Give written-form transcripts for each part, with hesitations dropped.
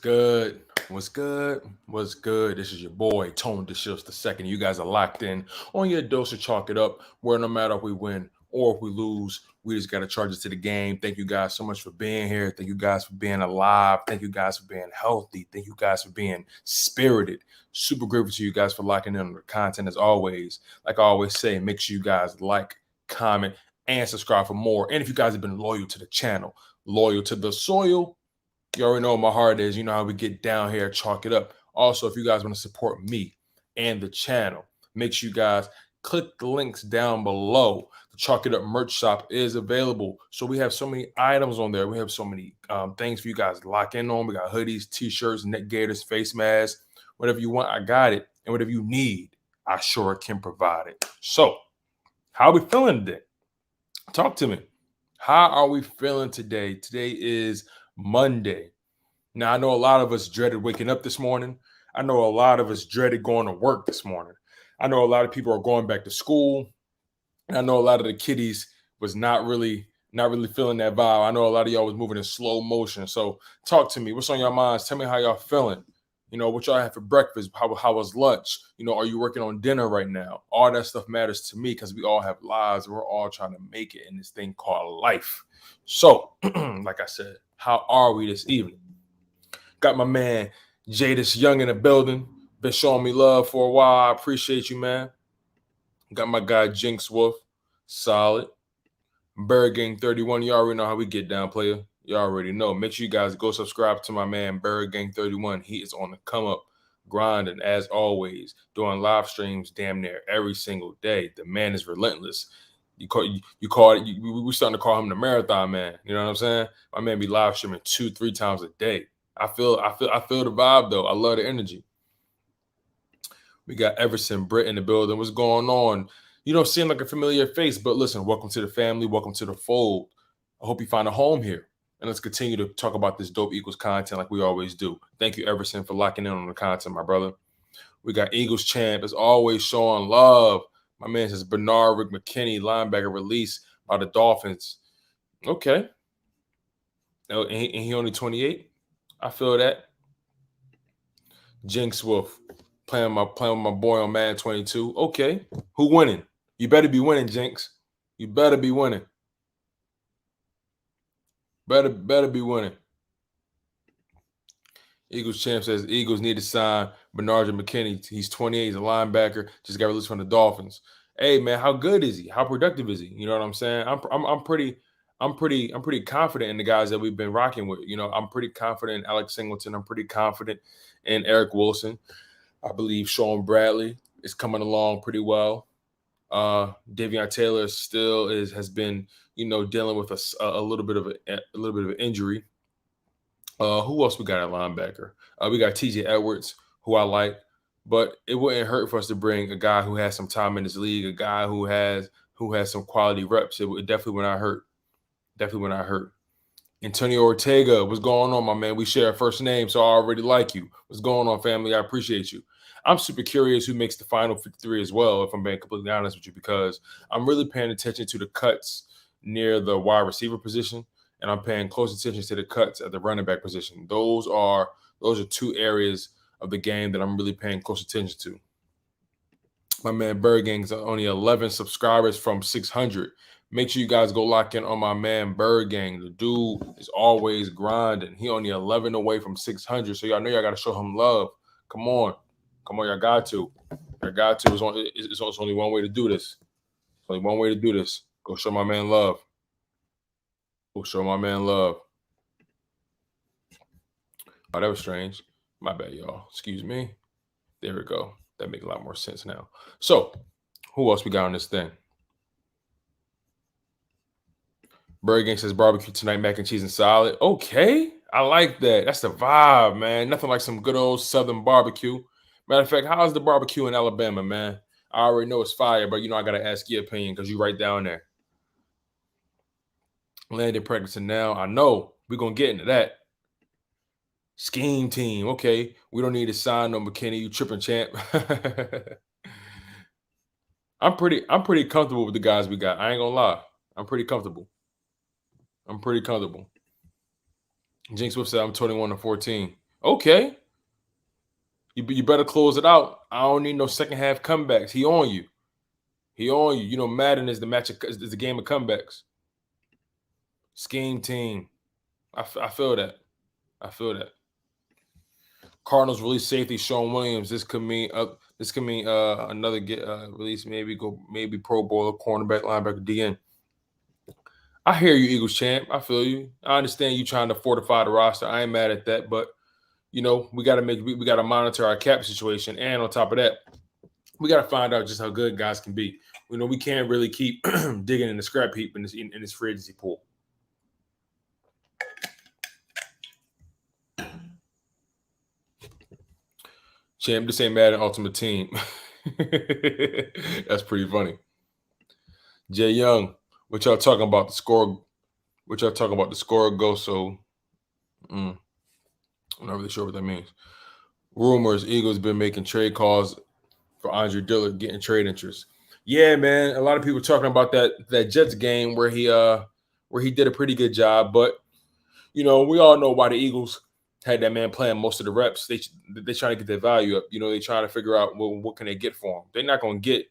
good? What's good? What's good? This is your boy, Tone DeShields II. You guys are locked in on your dose of Chalk It Up, where no matter if we win or if we lose, we just got to charge it to the game. Thank you guys so much for being here. Thank you guys for being alive. Thank you guys for being healthy. Thank you guys for being spirited. Super grateful to you guys for locking in on the content as always. Like I always say, make sure you guys like, comment, and subscribe for more. And if you guys have been loyal to the channel, loyal to the soil, you already know what my heart is. You know how we get down here, Chalk It Up. Also, if you guys want to support me and the channel, make sure you guys click the links down below. The Chalk It Up merch shop is available. So we have so many items on there. We have so many things for you guys to lock in on. We got hoodies, t-shirts, neck gaiters, face masks. Whatever you want, I got it. And whatever you need, I sure can provide it. So, how are we feeling today? Talk to me. How are we feeling today? Today is Monday. Now, I know a lot of us dreaded waking up this morning. I know a lot of us dreaded going to work this morning. I know a lot of people are going back to school. And I know a lot of the kiddies was not really feeling that vibe. I know a lot of y'all was moving in slow motion. So talk to me. What's on your minds? Tell me how y'all feeling. You know, what y'all had for breakfast? How was lunch? You know, are you working on dinner right now? All that stuff matters to me because we all have lives. We're all trying to make it in this thing called life. So, like I said, how are we this evening? Got my man Jadis Young in the building. Been showing me love for a while. I appreciate you, man. Got my guy Jinx Wolf. Solid. Bird Gang 31. You already know how we get down, player. You already know. Make sure you guys go subscribe to my man Bird Gang 31. He is on the come up, grinding as always, doing live streams damn near every single day. The man is relentless. We're starting to call him the marathon man. You know what I'm saying? My man be live streaming 2-3 times a day. I feel the vibe though. I love the energy. We got Everson Britt in the building. What's going on? You don't seem like a familiar face, but listen, welcome to the family. Welcome to the fold. I hope you find a home here. And let's continue to talk about this dope equals content like we always do. Thank you, Everson, for locking in on the content, my brother. We got Eagles champ, as always, showing love. My man says Bernard Rick McKinney, linebacker release by the Dolphins. Okay. And he only 28. I feel that. Jinx Wolf playing with my boy on Madden 22. Okay. Who winning? You better be winning, Jinx. You better be winning. Better be winning. Eagles champ says Eagles need to sign Bernard McKinney. He's 28. He's a linebacker. Just got released from the Dolphins. Hey man, how good is he? How productive is he? You know what I'm saying? I'm pretty confident in the guys that we've been rocking with. You know, I'm pretty confident in Alex Singleton. I'm pretty confident in Eric Wilson. I believe Sean Bradley is coming along pretty well. Davion Taylor still has been, you know, dealing with a little bit of an injury. Who else we got at linebacker? We got TJ Edwards, who I like, but it wouldn't hurt for us to bring a guy who has some time in this league, a guy who has some quality reps. It definitely would not hurt. Definitely would not hurt. Antonio Ortega, what's going on, my man? We share a first name, so I already like you. What's going on, family? I appreciate you. I'm super curious who makes the final 53 as well, if I'm being completely honest with you, because I'm really paying attention to the cuts near the wide receiver position, and I'm paying close attention to the cuts at the running back position. Those are two areas of the game that I'm really paying close attention to. My man Bird Gang's only 11 subscribers from 600. Make sure you guys go lock in on my man Bird Gang. The dude is always grinding. He only 11 away from 600, so y'all know y'all got to show him love. Come on, y'all got to. Y'all got to. It's only one way to do this. It's only one way to do this. Go show my man love. Go show my man love. Oh, that was strange. My bad, y'all. Excuse me. There we go. That makes a lot more sense now. So, who else we got on this thing? Bird Gang says barbecue tonight, mac and cheese and salad. Okay. I like that. That's the vibe, man. Nothing like some good old Southern barbecue. Matter of fact, how's the barbecue in Alabama, man? I already know it's fire, but, you know, I got to ask your opinion because you right down there. Landon Dickerson now. I know we're going to get into that. Scheme team. Okay. We don't need to sign no McKinney. You tripping, champ. I'm pretty comfortable with the guys we got. I ain't going to lie. I'm pretty comfortable. Jinx Swift said I'm 21-14. Okay, you better close it out. I don't need no second half comebacks. He on you. He on you. You know, Madden is is the game of comebacks. Scheme team. I feel that. I feel that. Cardinals release safety Sean Williams. This could mean another get release. Maybe Pro Bowler, cornerback, linebacker, DN. I hear you, Eagles champ. I feel you. I understand you trying to fortify the roster. I ain't mad at that, but we got to we got to monitor our cap situation, and on top of that, we got to find out just how good guys can be. We can't really keep digging in the scrap heap in this free agency pool. Champ, this ain't Madden Ultimate Team. That's pretty funny. Jay Young, what y'all talking about the score? What y'all talking about the score go? So, I'm not really sure what that means. Rumors: Eagles been making trade calls for Andre Dillard, getting trade interest. Yeah, man. A lot of people talking about that Jets game where he did a pretty good job, but we all know why the Eagles had that man playing most of the reps. They trying to get their value up. They trying to figure out what can they get for him. They're not going to get.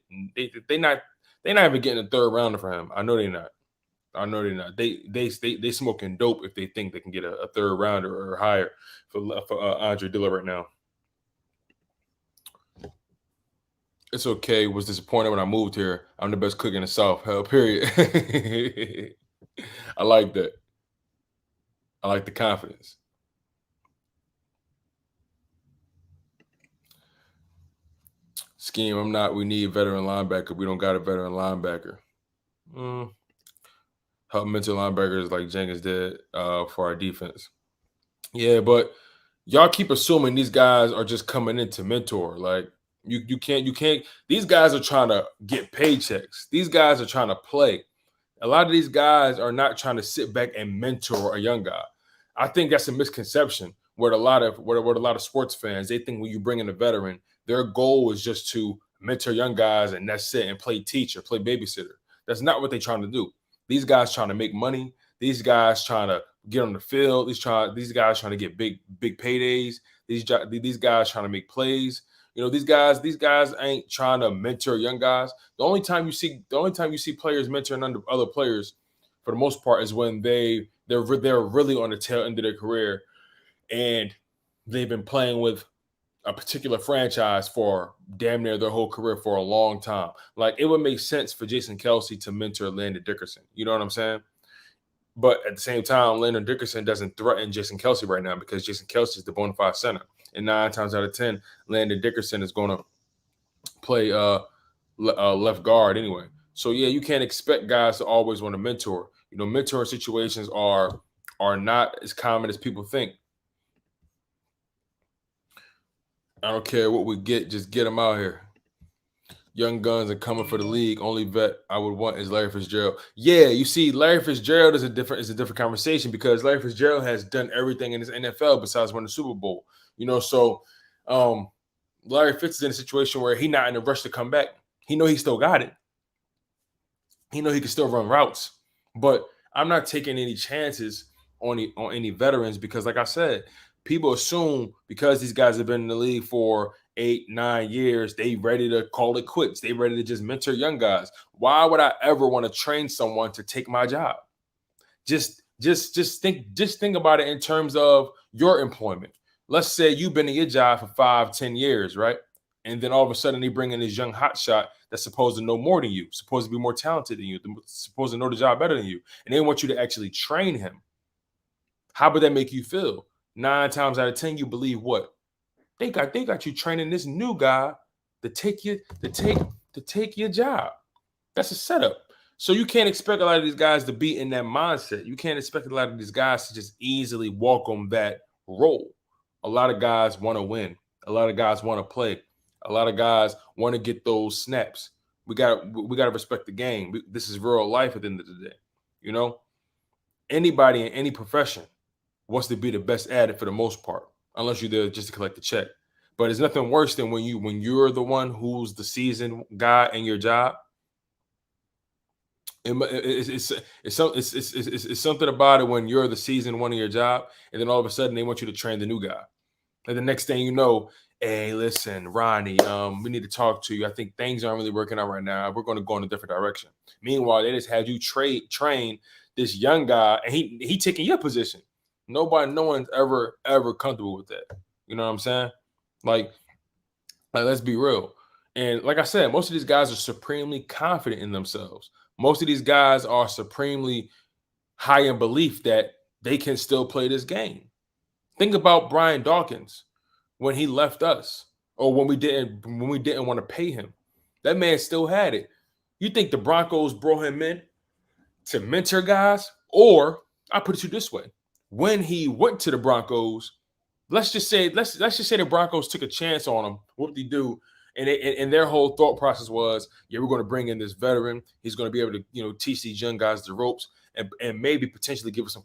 They're not even getting a third rounder for him. I know they're not. They smoking dope if they think they can get a third rounder or higher for Andre Dillard right now. It's okay. Was disappointed when I moved here. I'm the best cook in the South. Hell, period. I like that. I like the confidence. Scheme, I'm not. We need a veteran linebacker. We don't got a veteran linebacker. Help mentor linebackers like Jenkins did for our defense. Yeah, but y'all keep assuming these guys are just coming in to mentor. Like you can't. These guys are trying to get paychecks. These guys are trying to play. A lot of these guys are not trying to sit back and mentor a young guy. I think that's a misconception with a lot of sports fans. They think when you bring in a veteran, their goal is just to mentor young guys and that's it, and play teacher, play babysitter. That's not what they're trying to do. These guys trying to make money. These guys trying to get on the field. These guys trying to get big paydays. These guys trying to make plays. These guys ain't trying to mentor young guys. The only time you see players mentoring under other players, for the most part, is when they're really on the tail end of their career, and they've been playing with a particular franchise for damn near their whole career for a long time. Like, it would make sense for Jason Kelce to mentor Landon Dickerson. You know what I'm saying? But at the same time, Landon Dickerson doesn't threaten Jason Kelce right now because Jason Kelce is the bona fide center. And 9 times out of 10, Landon Dickerson is going to play left guard anyway. So, yeah, you can't expect guys to always want to mentor. Mentoring situations are not as common as people think. I don't care what we get, just get them out here. Young guns are coming for the league. Only vet I would want is Larry Fitzgerald. Yeah, you see, Larry Fitzgerald is a different conversation because Larry Fitzgerald has done everything in his NFL besides win the Super Bowl. So Larry Fitz is in a situation where he's not in a rush to come back. He know he still got it. He know he can still run routes. But I'm not taking any chances on any veterans because, like I said, people assume because these guys have been in the league for 8-9 years, they ready to call it quits. They ready to just mentor young guys. Why would I ever want to train someone to take my job? Just think about it in terms of your employment. Let's say you've been in your job for 5-10 years, right? And then all of a sudden they bring in this young hotshot that's supposed to know more than you, supposed to be more talented than you, supposed to know the job better than you, and they want you to actually train him. How would that make you feel? 9 times out of 10, you believe what? They got you training this new guy to take your job. That's a setup. So you can't expect a lot of these guys to be in that mindset. You can't expect a lot of these guys to just easily walk on that role. A lot of guys want to win. A lot of guys want to play. A lot of guys want to get those snaps. We got to respect the game. This is real life at the end of the day. Anybody in any profession wants to be the best at it for the most part, unless you're there just to collect the check. But it's nothing worse than when you're the one who's the seasoned guy in your job. It's something about it when you're the seasoned one in your job, and then all of a sudden they want you to train the new guy. And the next thing you know, hey, listen, Ronnie, we need to talk to you. I think things aren't really working out right now. We're going to go in a different direction. Meanwhile, they just had you train this young guy, and he taking your position. No one's ever comfortable with that. You know what I'm saying? Like let's be real. And like I said, most of these guys are supremely confident in themselves. Most of these guys are supremely high in belief that they can still play this game. Think about Brian Dawkins when he left us, or when we didn't want to pay him. That man still had it. You think the Broncos brought him in to mentor guys? Or I put it to you this way: when he went to the Broncos, let's just say the Broncos took a chance on him. What did he do? And their whole thought process was, yeah, we're going to bring in this veteran. He's going to be able to teach these young guys the ropes and maybe potentially give us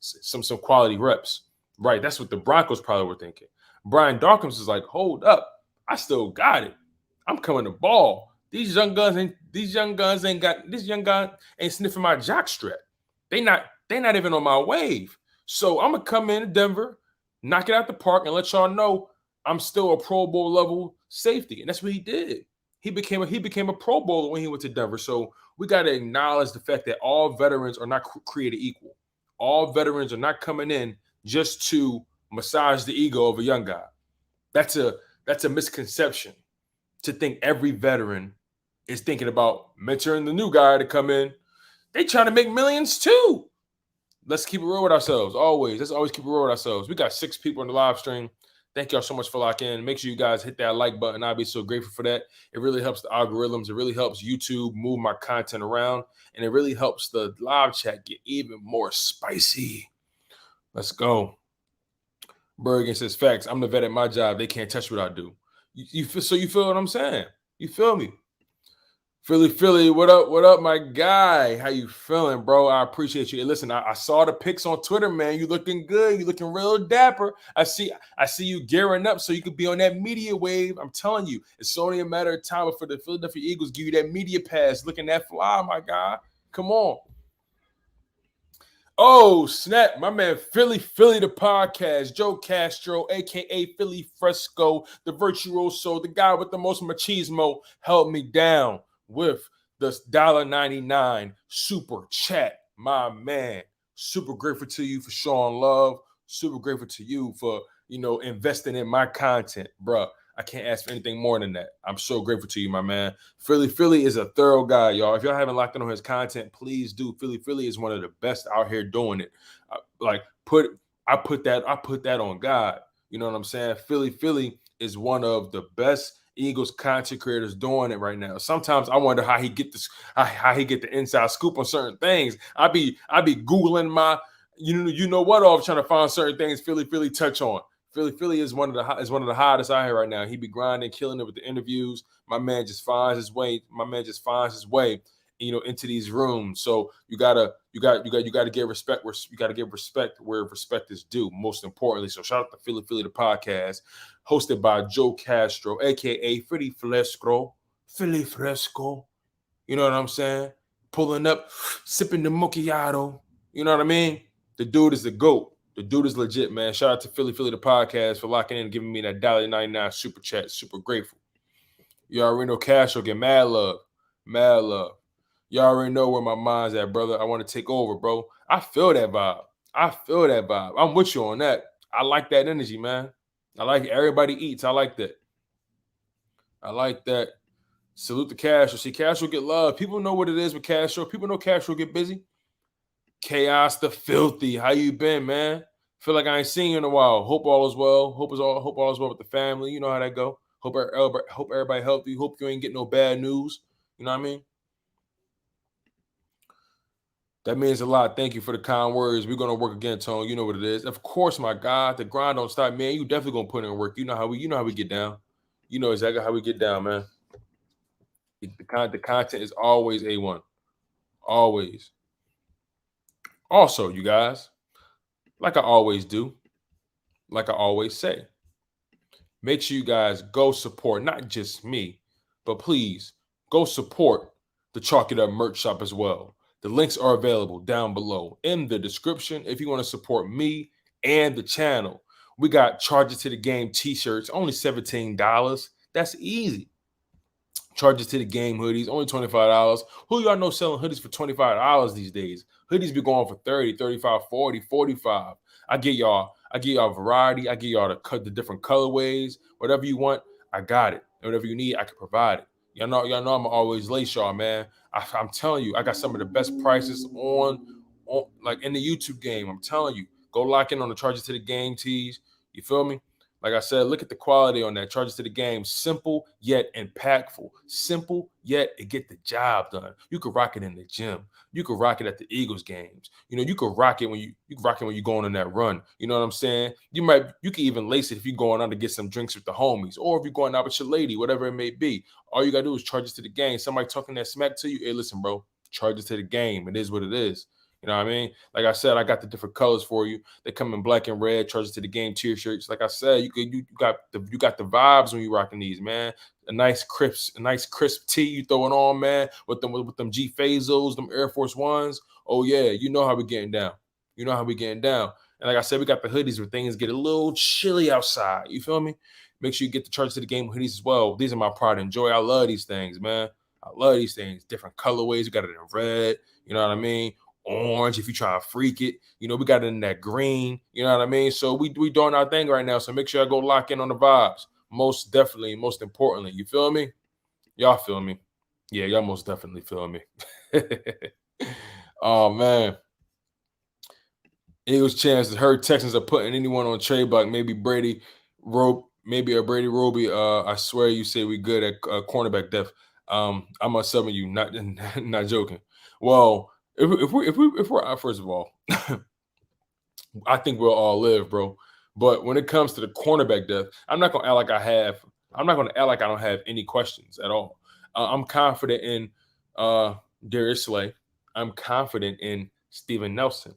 some quality reps. Right, that's what the Broncos probably were thinking. Brian Dawkins is like, hold up, I still got it. I'm coming to ball. These young guns ain't sniffing my jock strap. They not even on my wave. So I'm gonna come in Denver, knock it out the park, and let y'all know I'm still a Pro Bowl level safety. And that's what he did. He became a Pro Bowler when he went to Denver. So we got to acknowledge the fact that all veterans are not created equal. All veterans are not coming in just to massage the ego of a young guy. That's a misconception to think every veteran is thinking about mentoring the new guy to come in. They trying to make millions too. Let's keep it real with ourselves. Let's always keep it real with ourselves. We got 6 people in the live stream. Thank y'all so much for locking in. Make sure you guys hit that like button. I'll be so grateful for that. It really helps the algorithms. It really helps YouTube move my content around. And it really helps the live chat get even more spicy. Let's go. Bergen says, facts. I'm the vet at my job. They can't touch what I do. You feel what I'm saying? You feel me? Philly, what up, my guy? How you feeling, bro? I appreciate you. And listen, I saw the pics on Twitter, man. You looking good. You looking real dapper. I see you gearing up so you could be on that media wave. I'm telling you, it's only a matter of time for the Philadelphia Eagles give you that media pass. Looking that fly, my guy. Come on. Oh, snap. My man, Philly the podcast. Joe Castro, a.k.a. Philly Fresco, the virtuoso, the guy with the most machismo, held me down with the $1.99 super chat. My man, super grateful to you for showing love. Super grateful to you for, investing in my content, bruh. I can't ask for anything more than that. I'm so grateful to you, my man. Philly is a thorough guy, y'all. If y'all haven't locked in on his content, please do. Philly is one of the best out here doing it. I put that on God. You know what I'm saying? Philly is one of the best Eagles content creators doing it right now. Sometimes I wonder how he get this, how he get the inside scoop on certain things. I be Googling my, off trying to find certain things Philly touch on. Philly is one of the hottest out here right now. He be grinding, killing it with the interviews. My man just finds his way. Into these rooms. So you gotta give respect where you gotta give respect where respect is due. Most importantly, so shout out to Philly the podcast, hosted by Joe Castro, aka Philly Fresco. You know what I'm saying? Pulling up, sipping the macchiato. You know what I mean? The dude is the GOAT. The dude is legit, man. Shout out to Philly the podcast for locking in and giving me that $1.99 super chat. Super grateful. You already know Cash will get mad love. You already know where my mind's at, brother. I want to take over, bro. I feel that vibe. I'm with you on that. I like that energy, man. I like it. Everybody eats. I like that. Salute to Cash. See, Cash will get love. People know what it is with Cash. People know Cash will get busy. Chaos the Filthy. How you been, man? Feel like I ain't seen you in a while. Hope all is well. Hope all is well with the family. You know how that go. Hope everybody healthy. Hope you ain't getting no bad news. You know what I mean? That means a lot. Thank you for the kind words. We're gonna work again, Tone. You know what it is. Of course, my God. The grind don't stop, man. You definitely gonna put in work. You know how we get down. You know exactly how we get down, man. The content is always A1. Always. Also, you guys, like I always do, like I always say, make sure you guys go support not just me, but please go support the Chalk It Up merch shop as well. The links are available down below in the description if you want to support me and the channel. We got Charges to the Game t-shirts, only $17. That's easy. Charges to the Game hoodies, only $25. Who y'all know selling hoodies for $25 these days? Hoodies be going for 30, 35, 40, 45. I get y'all variety. I get y'all the different colorways. Whatever you want, I got it. And whatever you need, I can provide it. Y'all know I'm always lace y'all, man. I'm telling you, I got some of the best prices on like in the YouTube game. I'm telling you, go lock in on the Charges to the Game tees. You feel me? Like I said, look at the quality on that. Charges to the Game. Simple yet impactful. Simple yet it get the job done. You could rock it in the gym. You could rock it at the Eagles games. You know, you could rock it when you're going on that run. You know what I'm saying? You can even lace it if you're going out to get some drinks with the homies, or if you're going out with your lady, whatever it may be. All you gotta do is Charges to the Game. Somebody talking that smack to you. Hey, listen, bro, Charges to the Game. It is what it is. You know what I mean? Like I said, I got the different colors for you. They come in black and red. Charges to the Game t-shirts. Like I said, you got the vibes when you rocking these, man. A nice crisp tee you throwing on, man, with them G Fazos, them Air Force Ones. Oh yeah, you know how we getting down. You know how we getting down. And like I said, we got the hoodies where things get a little chilly outside. You feel me? Make sure you get the Charges to the Game hoodies as well. These are my pride and joy. I love these things, man. I love these things. Different colorways. We got it in red. You know what I mean? Orange if you try to freak it. You know, we got it in that green. You know what I mean? So we doing our thing right now. So make sure I go lock in on the vibes. Most definitely, most importantly. You feel me? Y'all feel me? Yeah, y'all most definitely feel me. Oh, man. Eagles chance to hurt Texans are putting anyone on trade block. Maybe Brady Roby. I swear you say we good at cornerback depth. I'm subbing you, not joking. Well, if we're first of all, I think we'll all live, bro. But when it comes to the cornerback depth, I'm not gonna act like I don't have any questions at all. I'm confident in Darius Slay. I'm confident in Steven Nelson.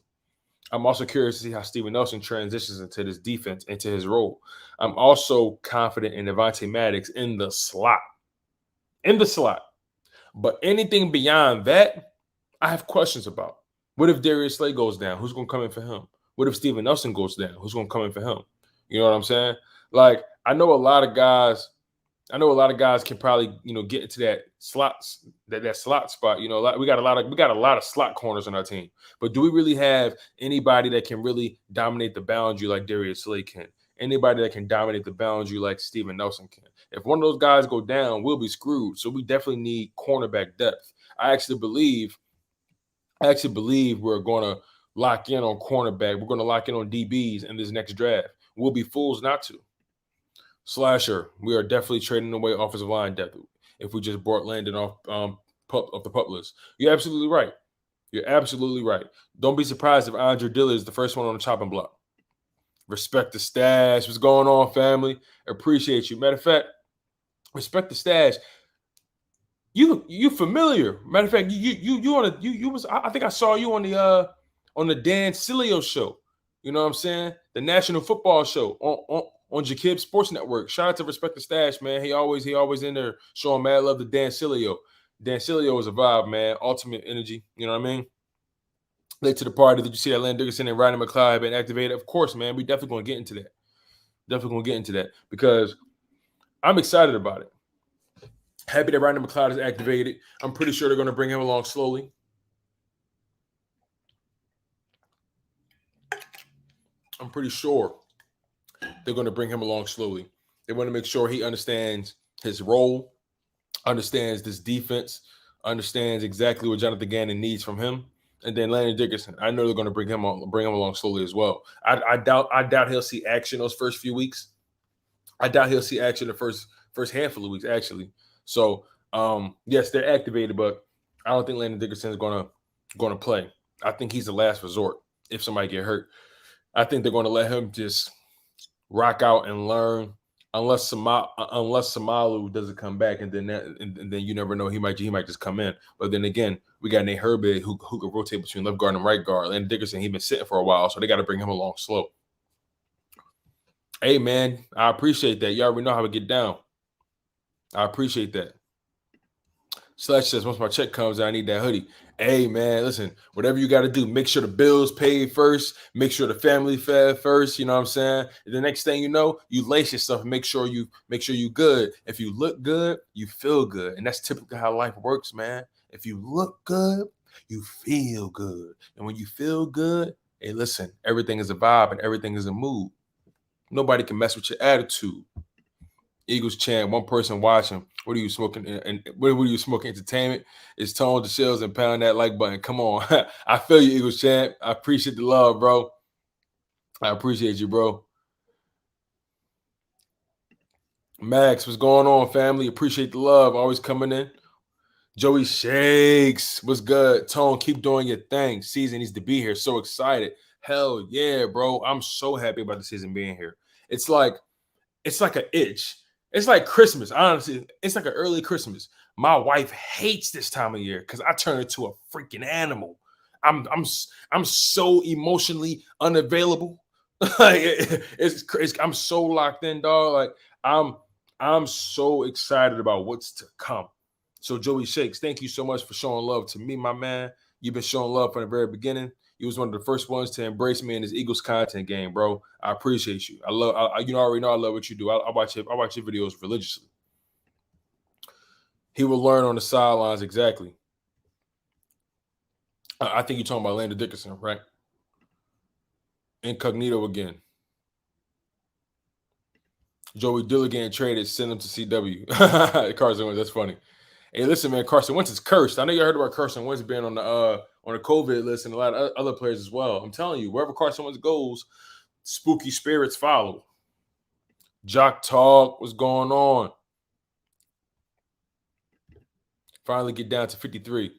I'm also curious to see how Steven Nelson transitions into this defense, into his role. I'm also confident in Devontae Maddox in the slot. But anything beyond that, I have questions about. What if Darius Slay goes down? Who's going to come in for him? What if Steven Nelson goes down? Who's going to come in for him? You know what I'm saying? Like, I know a lot of guys can probably, get into that slot spot. You know, we got a lot of slot corners on our team. But do we really have anybody that can really dominate the boundary like Darius Slay can? Anybody that can dominate the boundary like Steven Nelson can? If one of those guys go down, we'll be screwed. So we definitely need cornerback depth. I actually believe we're going to lock in on cornerback. We're going to lock in on DBs in this next draft. We'll be fools not to. Slasher, we are definitely trading away offensive line depth if we just brought Landon off the pup list. You're absolutely right. Don't be surprised if Andre Dillard is the first one on the chopping block. Respect the stash. What's going on, family? Appreciate you. Matter of fact, respect the stash. You familiar? Matter of fact, I think I saw you on the Dan Sileo show. You know what I'm saying? The National Football Show on Jacques Sports Network. Shout out to Respect the Stash, man. He always in there showing mad love to Dan Sileo. Dan Sileo is a vibe, man. Ultimate energy. You know what I mean? Late to the party. Did you see that Landon Dickerson and Ronda Mccloud have been activated? Of course, man. We definitely going to get into that. Because I'm excited about it. Happy that Ronda Mccloud is activated. I'm pretty sure they're going to bring him along slowly. I'm pretty sure they're going to bring him along slowly. They want to make sure he understands his role, understands this defense, understands exactly what Jonathan Gannon needs from him. And then Landon Dickerson, I know they're going to bring him along slowly as well. I doubt he'll see action those first few weeks. I doubt he'll see action the first handful of weeks, actually. So, yes, they're activated, but I don't think Landon Dickerson is going to play. I think he's the last resort if somebody get hurt. I think they're going to let him just rock out and learn, unless Samalu doesn't come back, and then you never know, he might just come in. But then again, we got Nate Herbig who could rotate between left guard and right guard. Landon Dickerson, he's been sitting for a while, so they got to bring him along slow. Hey man, I appreciate that. You already know how to get down. I appreciate that. Slash says, once my check comes, I need that hoodie. Hey, man, listen, whatever you got to do, make sure the bills paid first. Make sure the family fed first. You know what I'm saying? And the next thing you know, you lace yourself and make sure you good. If you look good, you feel good. And that's typically how life works, man. If you look good, you feel good. And when you feel good, hey, listen, everything is a vibe and everything is a mood. Nobody can mess with your attitude. Eagles chant, one person watching. What are you smoking? And what are you smoking? Entertainment? It's Tone DeShields and pound that like button. Come on. I feel you, Eagles chant. I appreciate the love, bro. I appreciate you, bro. Max, what's going on, family? Appreciate the love. Always coming in. Joey Shakes, what's good? Tone, keep doing your thing. Season needs to be here. So excited. Hell yeah, bro. I'm so happy about the season being here. It's like an itch. It's like Christmas. Honestly, it's like an early Christmas. My wife hates this time of year because I turn into a freaking animal. I'm so emotionally unavailable. I'm so locked in, dog. Like I'm so excited about what's to come. So Joey Shakes, thank you so much for showing love to me, my man. You've been showing love from the very beginning. You was one of the first ones to embrace me in this Eagles content game, bro. I appreciate you. I already know I love what you do. I watch your videos religiously. He will learn on the sidelines, exactly. I think you're talking about Landon Dickerson, right? Incognito again. Joey Dilligan traded, send him to CW. Carson Wentz, that's funny. Hey, listen, man, Carson Wentz is cursed. I know you heard about Carson Wentz being on the COVID list and a lot of other players as well. I'm telling you, wherever Carson Wentz goes, spooky spirits follow. Jacques talk, what's going on? Finally get down to 53.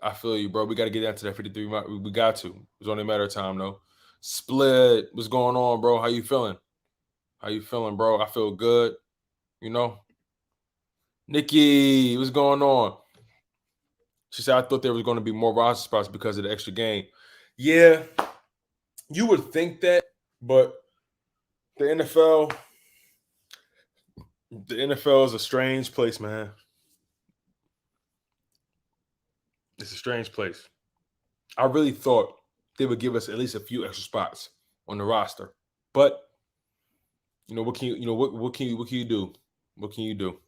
I feel you, bro. We got to get down to that 53. We got to. It's only a matter of time, though. Split, what's going on, bro? How you feeling? How you feeling, bro? I feel good. You know? Nikki, what's going on? She said, I thought there was going to be more roster spots because of the extra game. Yeah, you would think that, but the NFL is a strange place, man. It's a strange place. I really thought they would give us at least a few extra spots on the roster. But what can you do? What can you do?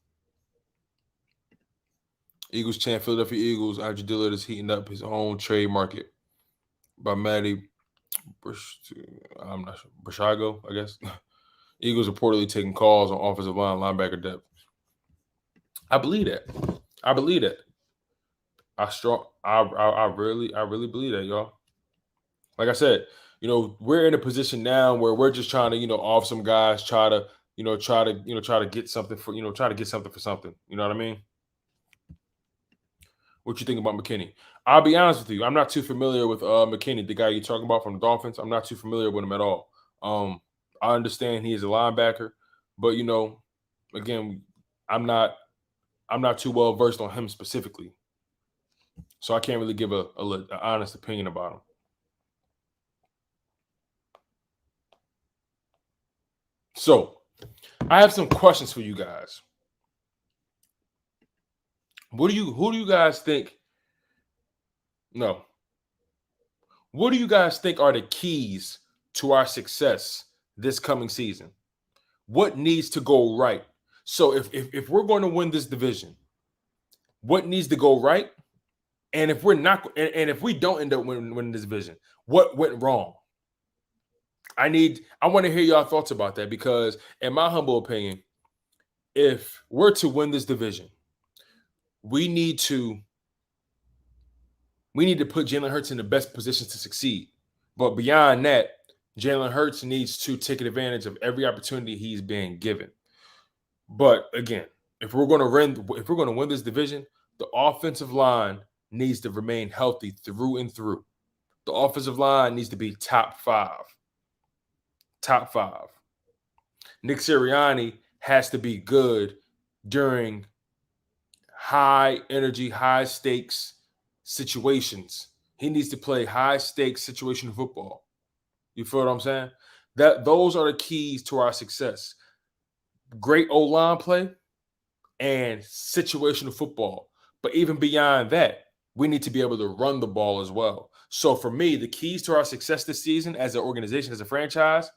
Eagles chant, Philadelphia Eagles. Andrew Dillard is heating up his own trade market by Matty I'm not sure. Brashago, I guess. Eagles reportedly taking calls on offensive line linebacker depth. I believe that. I really believe that, y'all. Like I said, we're in a position now where we're just trying to, off some guys, try to get something for something. You know what I mean? What you think about McKinney? I'll be honest with you. I'm not too familiar with McKinney, the guy you're talking about from the Dolphins. I'm not too familiar with him at all. I understand he is a linebacker, but again, I'm not too well versed on him specifically, so I can't really give an honest opinion about him. So, I have some questions for you guys. Who do you guys think? No. What do you guys think are the keys to our success this coming season? What needs to go right? So if we're going to win this division, what needs to go right? And if we're not, and if we don't end up winning this division, what went wrong? I want to hear y'all thoughts about that, because in my humble opinion, if we're to win this division, we need to put Jalen Hurts in the best position to succeed. But beyond that, Jalen Hurts needs to take advantage of every opportunity he's being given. But again, if we're going to win this division, the offensive line needs to remain healthy through and through. The offensive line needs to be top 5. Top 5. Nick Sirianni has to be good during high energy, high stakes situations. He needs to play high stakes situational football. You feel what I'm saying? Those are the keys to our success. Great O-line play and situational football. But even beyond that, we need to be able to run the ball as well. So for me, the keys to our success this season as an organization, as a franchise,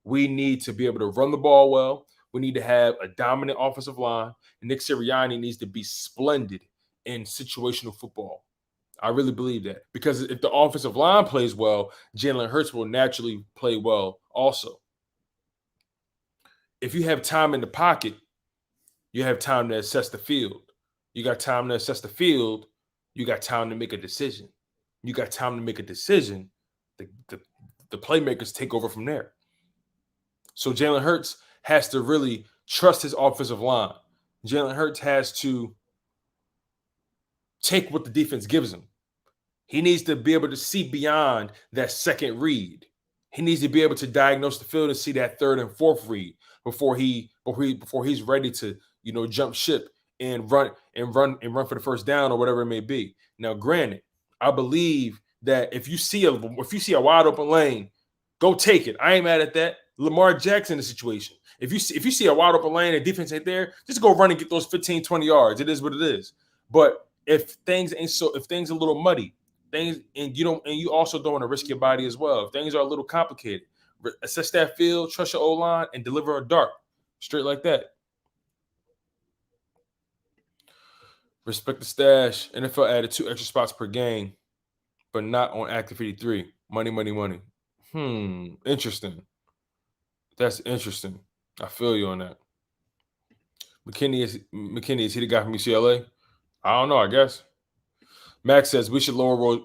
we need to be able to run the ball well. We need to have a dominant offensive line. And Nick Sirianni needs to be splendid in situational football. I really believe that because if the offensive line plays well, Jalen Hurts will naturally play well also. If you have time in the pocket, you have time to assess the field. You got time to assess the field. You got time to make a decision. You got time to make a decision. The playmakers take over from there. So Jalen Hurts has to really trust his offensive line. Jalen Hurts has to take what the defense gives him. He needs to be able to see beyond that second read. He needs to be able to diagnose the field and see that third and fourth read before he's ready to jump ship and run for the first down or whatever it may be. Now, granted, I believe that if you see a wide open lane, go take it. I ain't mad at that. Lamar Jackson in the situation. If you see a wide open lane and defense ain't there, just go run and get those 15, 20 yards. It is what it is. But if things are a little muddy, you also don't want to risk your body as well. If things are a little complicated, assess that field, trust your O-line, and deliver a dart straight like that. Respect the stash. NFL added 2 extra spots per game, but not on Active 53. Money, money, money. Interesting. That's interesting. I feel you on that. McKinney, is he the guy from UCLA? I don't know, I guess. Max says we should lower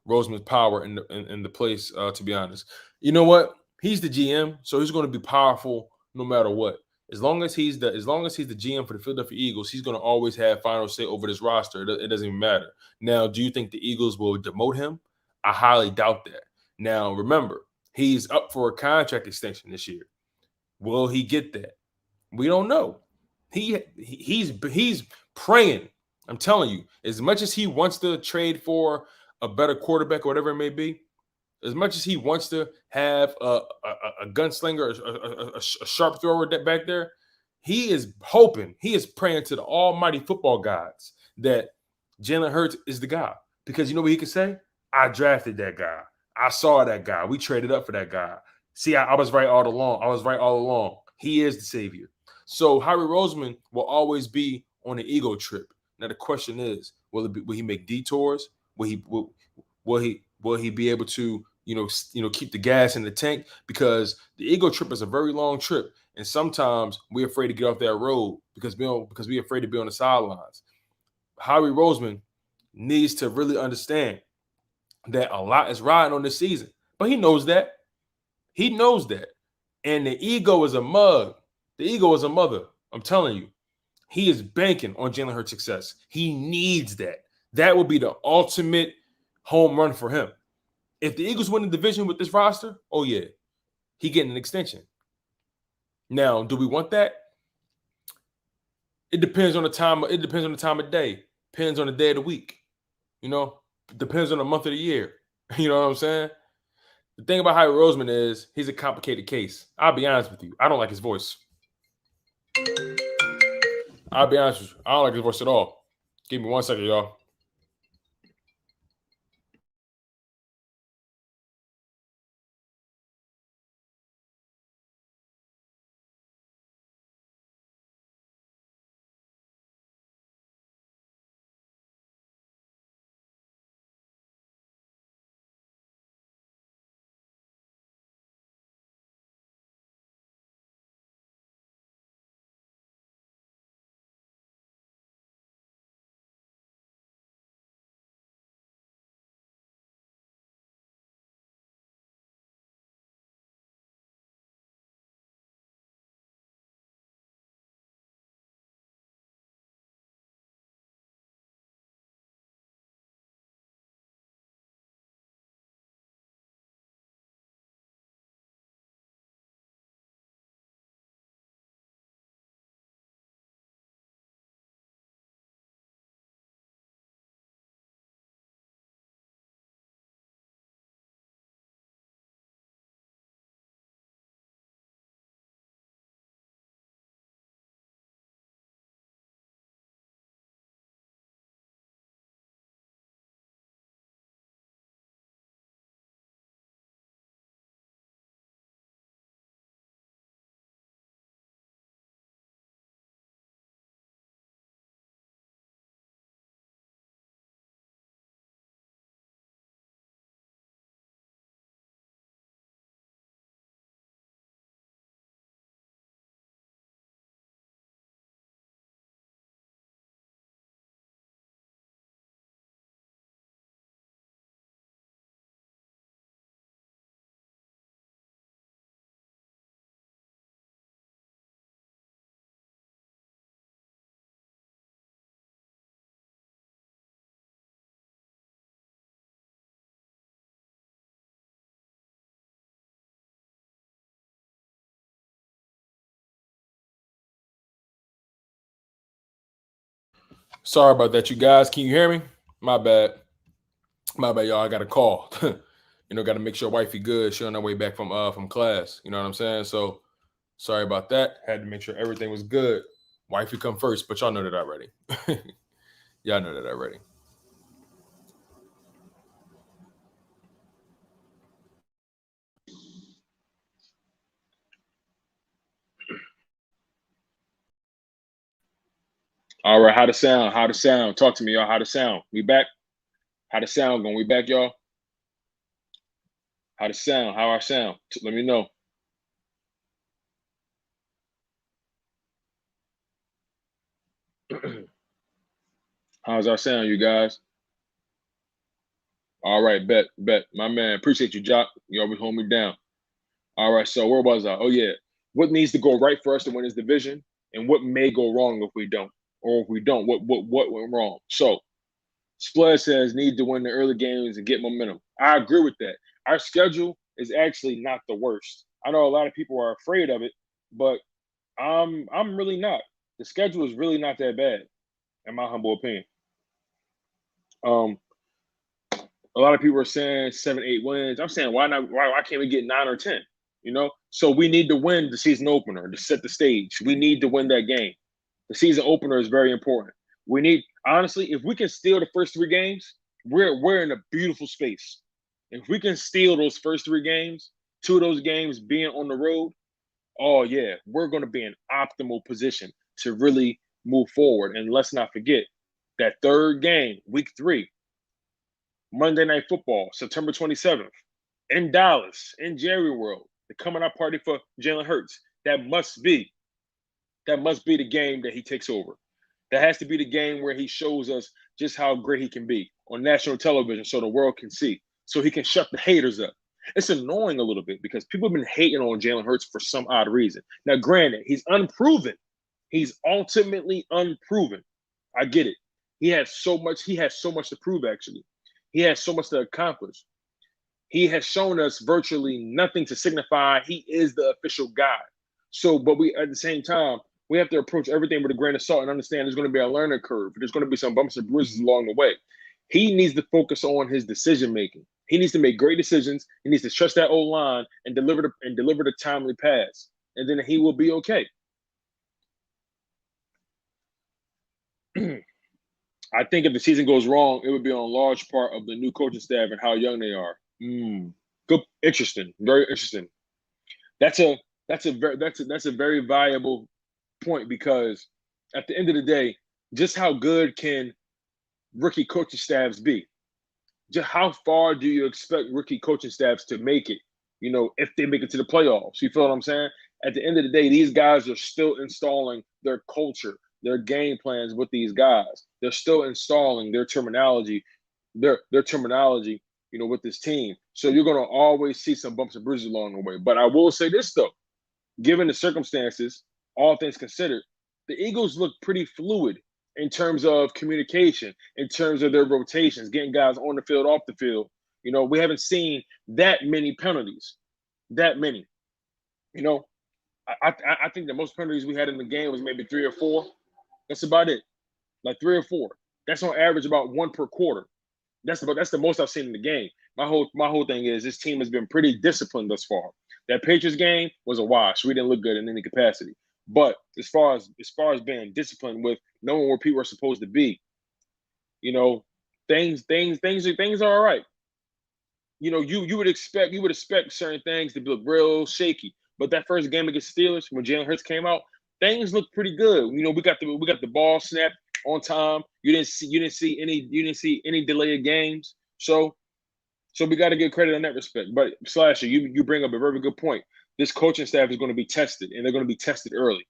Roseman's power in the place. To be honest, you know what? He's the GM, so he's going to be powerful no matter what. As long as he's the GM for the Philadelphia Eagles, he's going to always have final say over this roster. It doesn't even matter. Now, do you think the Eagles will demote him? I highly doubt that. Now, remember, he's up for a contract extension this year. Will he get that? We don't know. He's praying. I'm telling you, as much as he wants to trade for a better quarterback or whatever it may be, as much as he wants to have a gunslinger, a sharp thrower back there, he is hoping, he is praying to the almighty football gods that Jalen Hurts is the guy. Because you know what he can say? I drafted that guy. I saw that guy. We traded up for that guy. See, I was right all along. He is the savior. So Harry Roseman will always be on an ego trip. Now the question is, will he make detours? Will he be able to keep the gas in the tank? Because the ego trip is a very long trip, and sometimes we're afraid to get off that road because we're afraid to be on the sidelines. Harry Roseman needs to really understand that a lot is riding on this season, but he knows that. He knows that, and the ego is a mug. The ego is a mother. I'm telling you. He is banking on Jalen Hurts' success. He needs that. That would be the ultimate home run for him. If the Eagles win the division with this roster, oh yeah, he getting an extension. Now, do we want that? It depends on the time. It depends on the time of day. Depends on the day of the week. Depends on the month of the year. You know what I'm saying? The thing about Harry Roseman is he's a complicated case. I'll be honest with you. I don't like his voice. I'll be honest with you. I don't like his voice at all. Give me 1 second, y'all. Sorry about that, you guys. Can you hear me? My bad. My bad, y'all. I got a call. Got to make sure wifey good. She on her way back from class. You know what I'm saying? So sorry about that. Had to make sure everything was good. Wifey come first, but y'all know that already. Y'all know that already. All right, how to sound? How to sound? Talk to me, y'all. How to sound? We back? How to sound going? We back, y'all? How to sound? How I sound? Let me know. How's our sound, you guys? All right, bet. My man, appreciate you, Jacques. You always hold me down. All right, so where was I? Oh, yeah. What needs to go right for us to win this division, and what may go wrong if we don't? Or if we don't, what went wrong? So, Spud says need to win the early games and get momentum. I agree with that. Our schedule is actually not the worst. I know a lot of people are afraid of it, but I'm really not. The schedule is really not that bad, in my humble opinion. A lot of people are saying 7, 8 wins. I'm saying why not? Why can't we get 9 or 10? So we need to win the season opener to set the stage. We need to win that game. The season opener is very important. We need, honestly, if we can steal the first 3 games, we're in a beautiful space. If we can steal those first 3 games, 2 of those games being on the road, oh yeah, we're going to be in optimal position to really move forward. And let's not forget that third game, week 3, Monday Night Football, September 27th, in Dallas, in Jerry World, the coming out party for Jalen Hurts. That must be the game that he takes over. That has to be the game where he shows us just how great he can be on national television so the world can see, so he can shut the haters up. It's annoying a little bit because people have been hating on Jalen Hurts for some odd reason. Now, granted, he's unproven. He's ultimately unproven. I get it. He has so much to prove, actually. He has so much to accomplish. He has shown us virtually nothing to signify he is the official guy. So, but we at the same time, we have to approach everything with a grain of salt and understand there's going to be a learning curve. There's going to be some bumps and bruises along the way. He needs to focus on his decision making. He needs to make great decisions. He needs to trust that old line and deliver the timely pass, and then he will be okay. I think if the season goes wrong, it would be on a large part of the new coaching staff and how young they are. Good, interesting, very interesting. That's a very valuable point because at the end of the day, just how good can rookie coaching staffs be? Just how far do you expect rookie coaching staffs to make it? If they make it to the playoffs, you feel what I'm saying? At the end of the day, these guys are still installing their culture, their game plans with these guys. They're still installing their terminology, with this team. So you're going to always see some bumps and bruises along the way. But I will say this though, given the circumstances, all things considered, the Eagles look pretty fluid in terms of communication, in terms of their rotations, getting guys on the field, off the field. We haven't seen that many penalties, that many. I think the most penalties we had in the game was maybe 3 or 4. That's about it, like 3 or 4. That's on average about 1 per quarter. That's the most I've seen in the game. My whole thing is this team has been pretty disciplined thus far. That Patriots game was a wash. We didn't look good in any capacity. But as far as being disciplined with knowing where people are supposed to be, things are all right. You would expect certain things to look real shaky. But that first game against Steelers, when Jalen Hurts came out, things looked pretty good. We got the ball snapped on time. You didn't see any delay of games. So we got to give credit in that respect. But Slasher, you bring up a very good point. This coaching staff is going to be tested, and they're going to be tested early.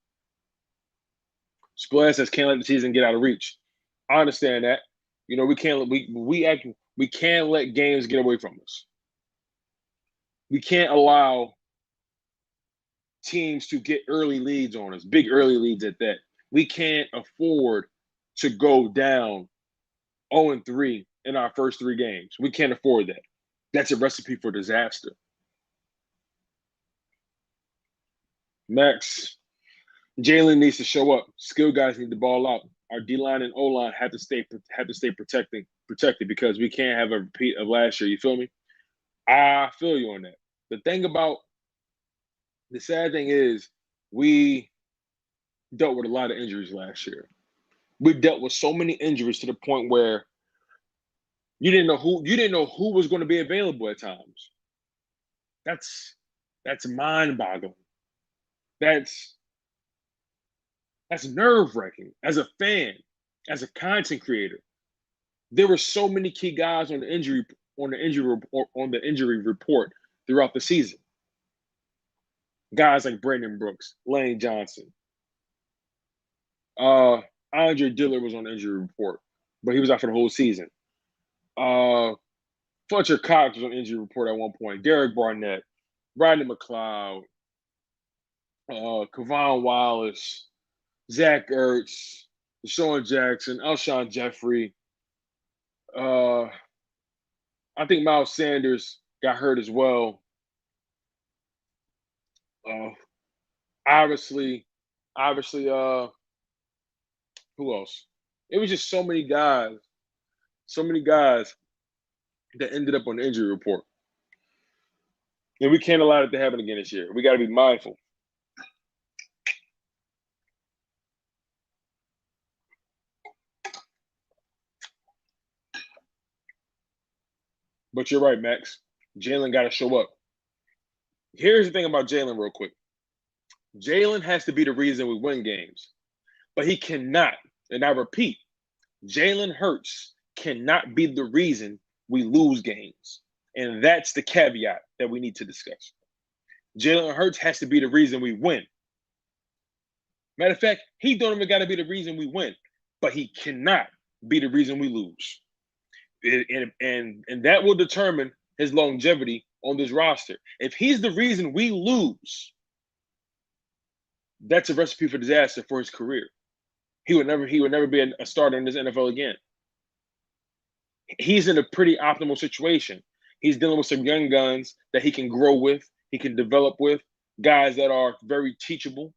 Splash says can't let the season get out of reach. I understand that. We can't let games get away from us. We can't allow teams to get early leads on us, big early leads at that. We can't afford to go down 0-3 in our first 3 games. We can't afford that. That's a recipe for disaster. Max, Jalen needs to show up. Skill guys need to ball out. our D-line and O-line have to stay protected because we can't have a repeat of last year. You feel me? I feel you on that. The sad thing is we dealt with a lot of injuries last year. We dealt with so many injuries to the point where you didn't know who was going to be available at times. That's mind-boggling. That's nerve-wracking as a fan, as a content creator. There were so many key guys on the injury report throughout the season. Guys like Brandon Brooks, Lane Johnson, Andre Dillard was on the injury report, but he was out for the whole season. Fletcher Cox was on the injury report at one point. Derek Barnett, Ronda Mccloud, Kevon Wallace, Zach Ertz, Deshaun Jackson, Alshon Jeffrey. I think Miles Sanders got hurt as well. Obviously, who else? It was just so many guys that ended up on the injury report. And we can't allow it to happen again this year. We got to be mindful. But you're right, Max. Jalen got to show up. Here's the thing about Jalen real quick. Jalen has to be the reason we win games. But he cannot, and I repeat, Jalen Hurts cannot be the reason we lose games. And that's the caveat that we need to discuss. Jalen Hurts has to be the reason we win. Matter of fact, he don't even got to be the reason we win, but he cannot be the reason we lose. And that will determine his longevity on this roster. If he's the reason we lose, that's a recipe for disaster for his career. He would never be a starter in this NFL again. He's in a pretty optimal situation. He's dealing with some young guns that he can grow with, he can develop with, guys that are very teachable,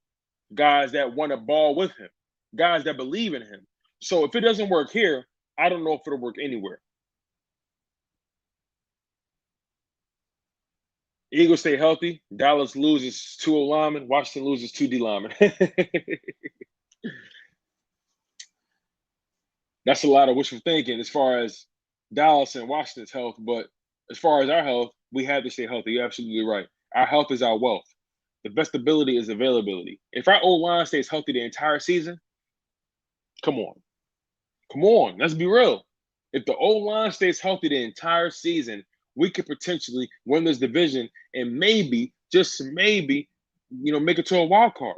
guys that want to ball with him, guys that believe in him. So if it doesn't work here, I don't know if it'll work anywhere. Eagles stay healthy. Dallas loses 2 O linemen. Washington loses 2 D linemen. That's a lot of wishful thinking as far as Dallas and Washington's health. But as far as our health, we have to stay healthy. You're absolutely right. Our health is our wealth. The best ability is availability. If our O-line stays healthy the entire season, come on, let's be real. If the O-line stays healthy the entire season, we could potentially win this division and maybe, just maybe, make it to a wild card.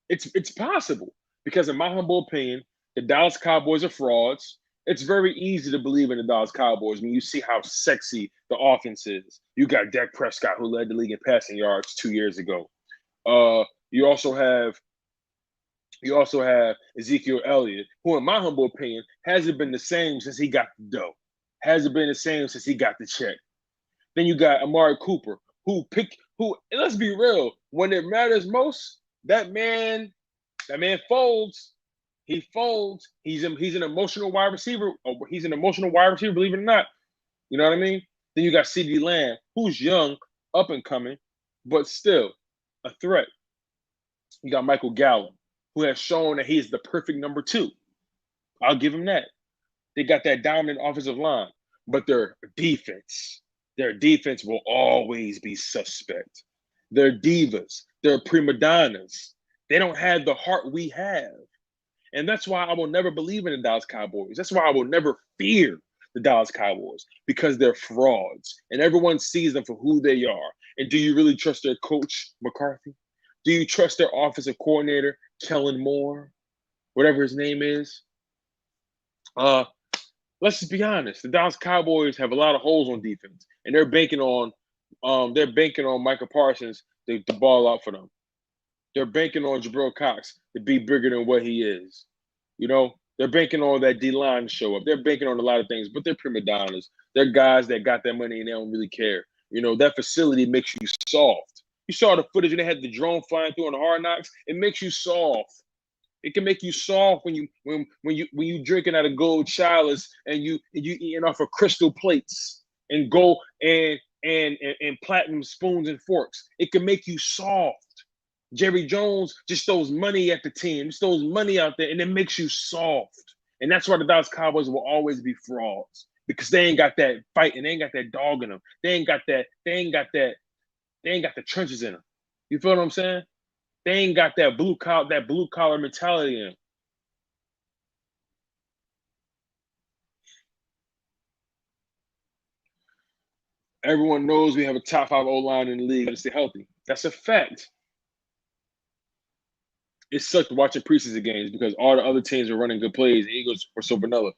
It's possible because, in my humble opinion, the Dallas Cowboys are frauds. It's very easy to believe in the Dallas Cowboys when you see how sexy the offense is. You got Dak Prescott, who led the league in passing yards 2 years ago. You also have Ezekiel Elliott, who, in my humble opinion, hasn't been the same since he got the dough. Hasn't been the same since he got the check. Then you got Amari Cooper, who, let's be real, when it matters most, that man folds. He folds. He's an emotional wide receiver. He's an emotional wide receiver, believe it or not. You know what I mean? Then you got CeeDee Lamb, who's young, up and coming, but still a threat. You got Michael Gallup, who has shown that he's the perfect number 2. I'll give him that. They got that dominant offensive line, but their defense will always be suspect. They're divas. They're prima donnas. They don't have the heart we have. And that's why I will never believe in the Dallas Cowboys. That's why I will never fear the Dallas Cowboys, because they're frauds and everyone sees them for who they are. And do you really trust their coach, McCarthy? Do you trust their offensive coordinator, Kellen Moore, whatever his name is? Let's just be honest. The Dallas Cowboys have a lot of holes on defense, and they're banking on Micah Parsons to ball out for them. They're banking on Jabril Cox to be bigger than what he is. They're banking on that D-line to show up. They're banking on a lot of things, but they're prima donnas. They're guys that got that money and they don't really care. That facility makes you soft. You saw the footage when they had the drone flying through on the Hard Knocks. It makes you soft. It can make you soft when you drinking out of gold chalice and you eating off of crystal plates and gold and platinum spoons and forks. It can make you soft. Jerry Jones just throws money at the team, just throws money out there, and it makes you soft. And that's why the Dallas Cowboys will always be frauds, because they ain't got that fight and they ain't got that dog in them. They ain't got the trenches in them. You feel what I'm saying? They ain't got that blue collar mentality in them. Everyone knows we have a top 5 O-line in the league and stay healthy. That's a fact. It sucked watching preseason games because all the other teams were running good plays. The Eagles were so vanilla.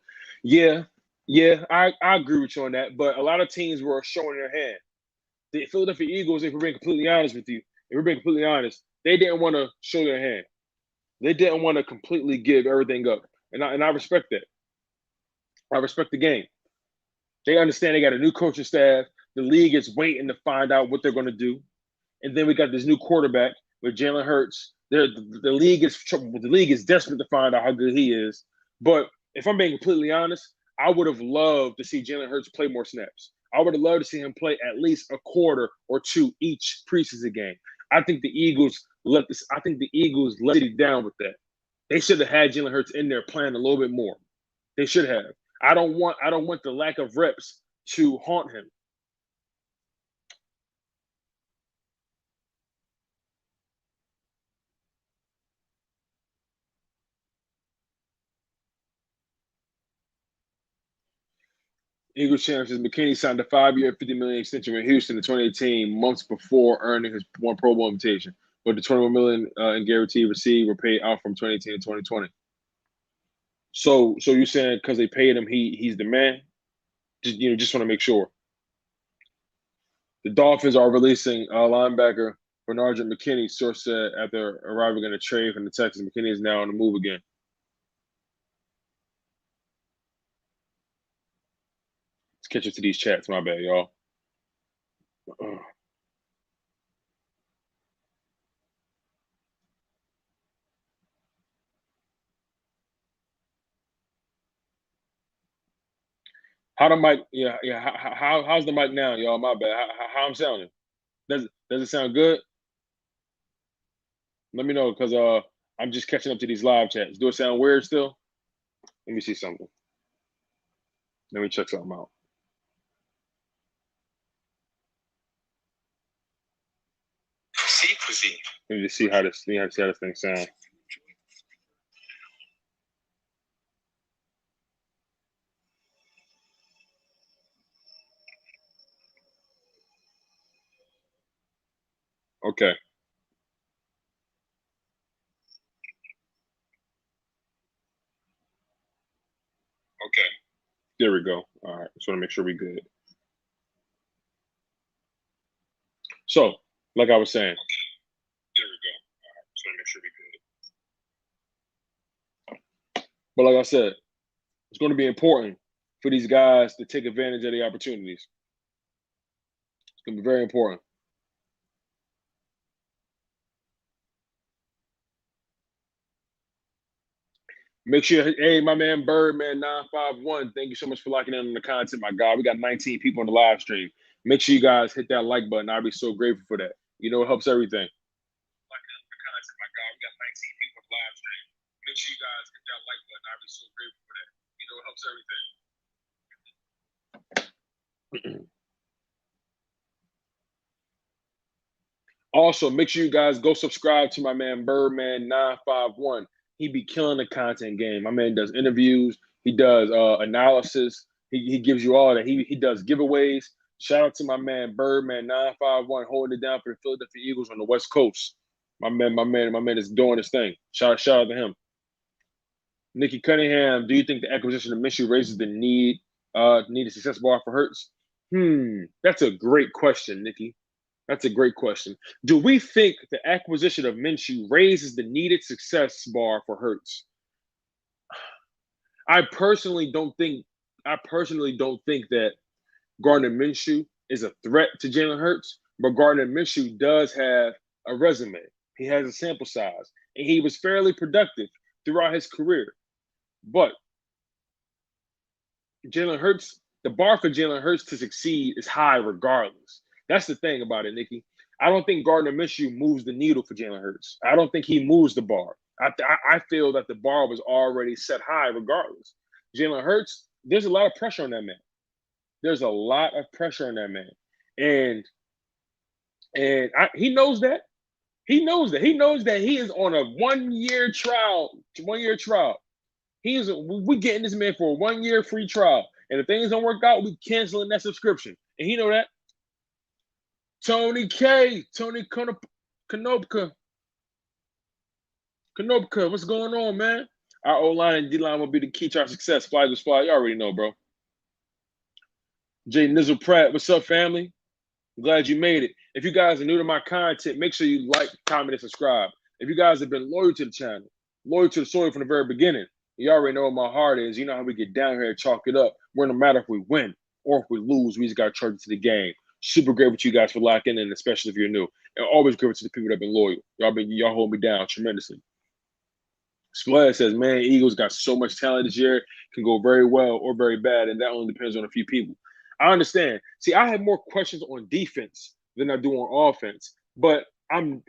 Yeah, I agree with you on that. But a lot of teams were showing their hand. The Philadelphia Eagles, if we're being completely honest with you, they didn't want to show their hand. They didn't want to completely give everything up. And I respect that. I respect the game. They understand they got a new coaching staff. The league is waiting to find out what they're going to do. And then we got this new quarterback with Jalen Hurts. The league is desperate to find out how good he is. But if I'm being completely honest, I would have loved to see Jalen Hurts play more snaps. I would have loved to see him play at least a quarter or two each preseason game. I think the Eagles let it down with that. They should have had Jalen Hurts in there playing a little bit more. They should have. I don't want the lack of reps to haunt him. Eagles champ says McKinney signed a 5-year, $50 million extension with Houston in 2018, months before earning his one Pro Bowl invitation. But the $21 million in guarantee received were paid out from 2018 to 2020. So you're saying because they paid him, he's the man? Just want to make sure. The Dolphins are releasing linebacker Bernard McKinney, source said after arriving in a trade from the Texans. McKinney is now on the move again. Let's catch up to these chats. My bad, y'all. How the mic? Yeah. How's the mic now, y'all? My bad. How I'm sounding? Does it sound good? Let me know, because I'm just catching up to these live chats. Do it sound weird still? Let me see something. Let me check something out. Let me just see how this thing sounds. Okay. There we go. All right. Just want to make sure we're good. So, like I was saying. There we go. All right. Just want to make sure we're good. But like I said, it's going to be important for these guys to take advantage of the opportunities. It's going to be very important. Make sure, hey, my man Birdman 951, thank you so much for locking in on the content, my God. We got 19 people on the live stream. Make sure you guys hit that like button. I'll be so grateful for that. You know, it helps everything. Locking in on the content, my God. We got 19 people on the live stream. Make sure you guys hit that like button. I'll be so grateful for that. You know, it helps everything. Also, make sure you guys go subscribe to my man Birdman 951. He be killing the content game. My man does interviews. He does analysis. He gives you all that. He does giveaways. Shout out to my man Birdman 951 holding it down for the Philadelphia Eagles on the West Coast. My man is doing his thing. Shout out to him. Nikki Cunningham, do you think the acquisition of Minshew raises the needed success bar for Hurts? That's a great question, Nikki. That's a great question. Do we think the acquisition of Minshew raises the needed success bar for Hurts? I personally don't think that Gardner Minshew is a threat to Jalen Hurts, but Gardner Minshew does have a resume. He has a sample size, and he was fairly productive throughout his career. But Jalen Hurts, the bar for Jalen Hurts to succeed is high regardless. That's the thing about it, Nikki. I don't think Gardner Minshew moves the needle for Jalen Hurts. I don't think he moves the bar. I feel that the bar was already set high regardless. Jalen Hurts, there's a lot of pressure on that man. There's a lot of pressure on that man. He knows that. He knows that. He knows that he is on a 1-year trial. 1-year trial. We getting this man for a 1-year free trial. And if things don't work out, we canceling that subscription. And he know that. Tony Konopka, what's going on, man? Our O-line and D-line will be the key to our success. Fly just fly. You already know, bro. Jay Nizzle Pratt, what's up, family? I'm glad you made it. If you guys are new to my content, make sure you like, comment, and subscribe. If you guys have been loyal to the channel, loyal to the story from the very beginning, you already know what my heart is. You know how we get down here and chalk it up. We're no matter if we win or if we lose, we just got to charge it to the game. Super great with you guys for locking in, especially if you're new. And always great to the people that have been loyal. Y'all hold me down tremendously. Splat says, man, Eagles got so much talent this year, can go very well or very bad, and that only depends on a few people. I understand. See, I have more questions on defense than I do on offense, but I'm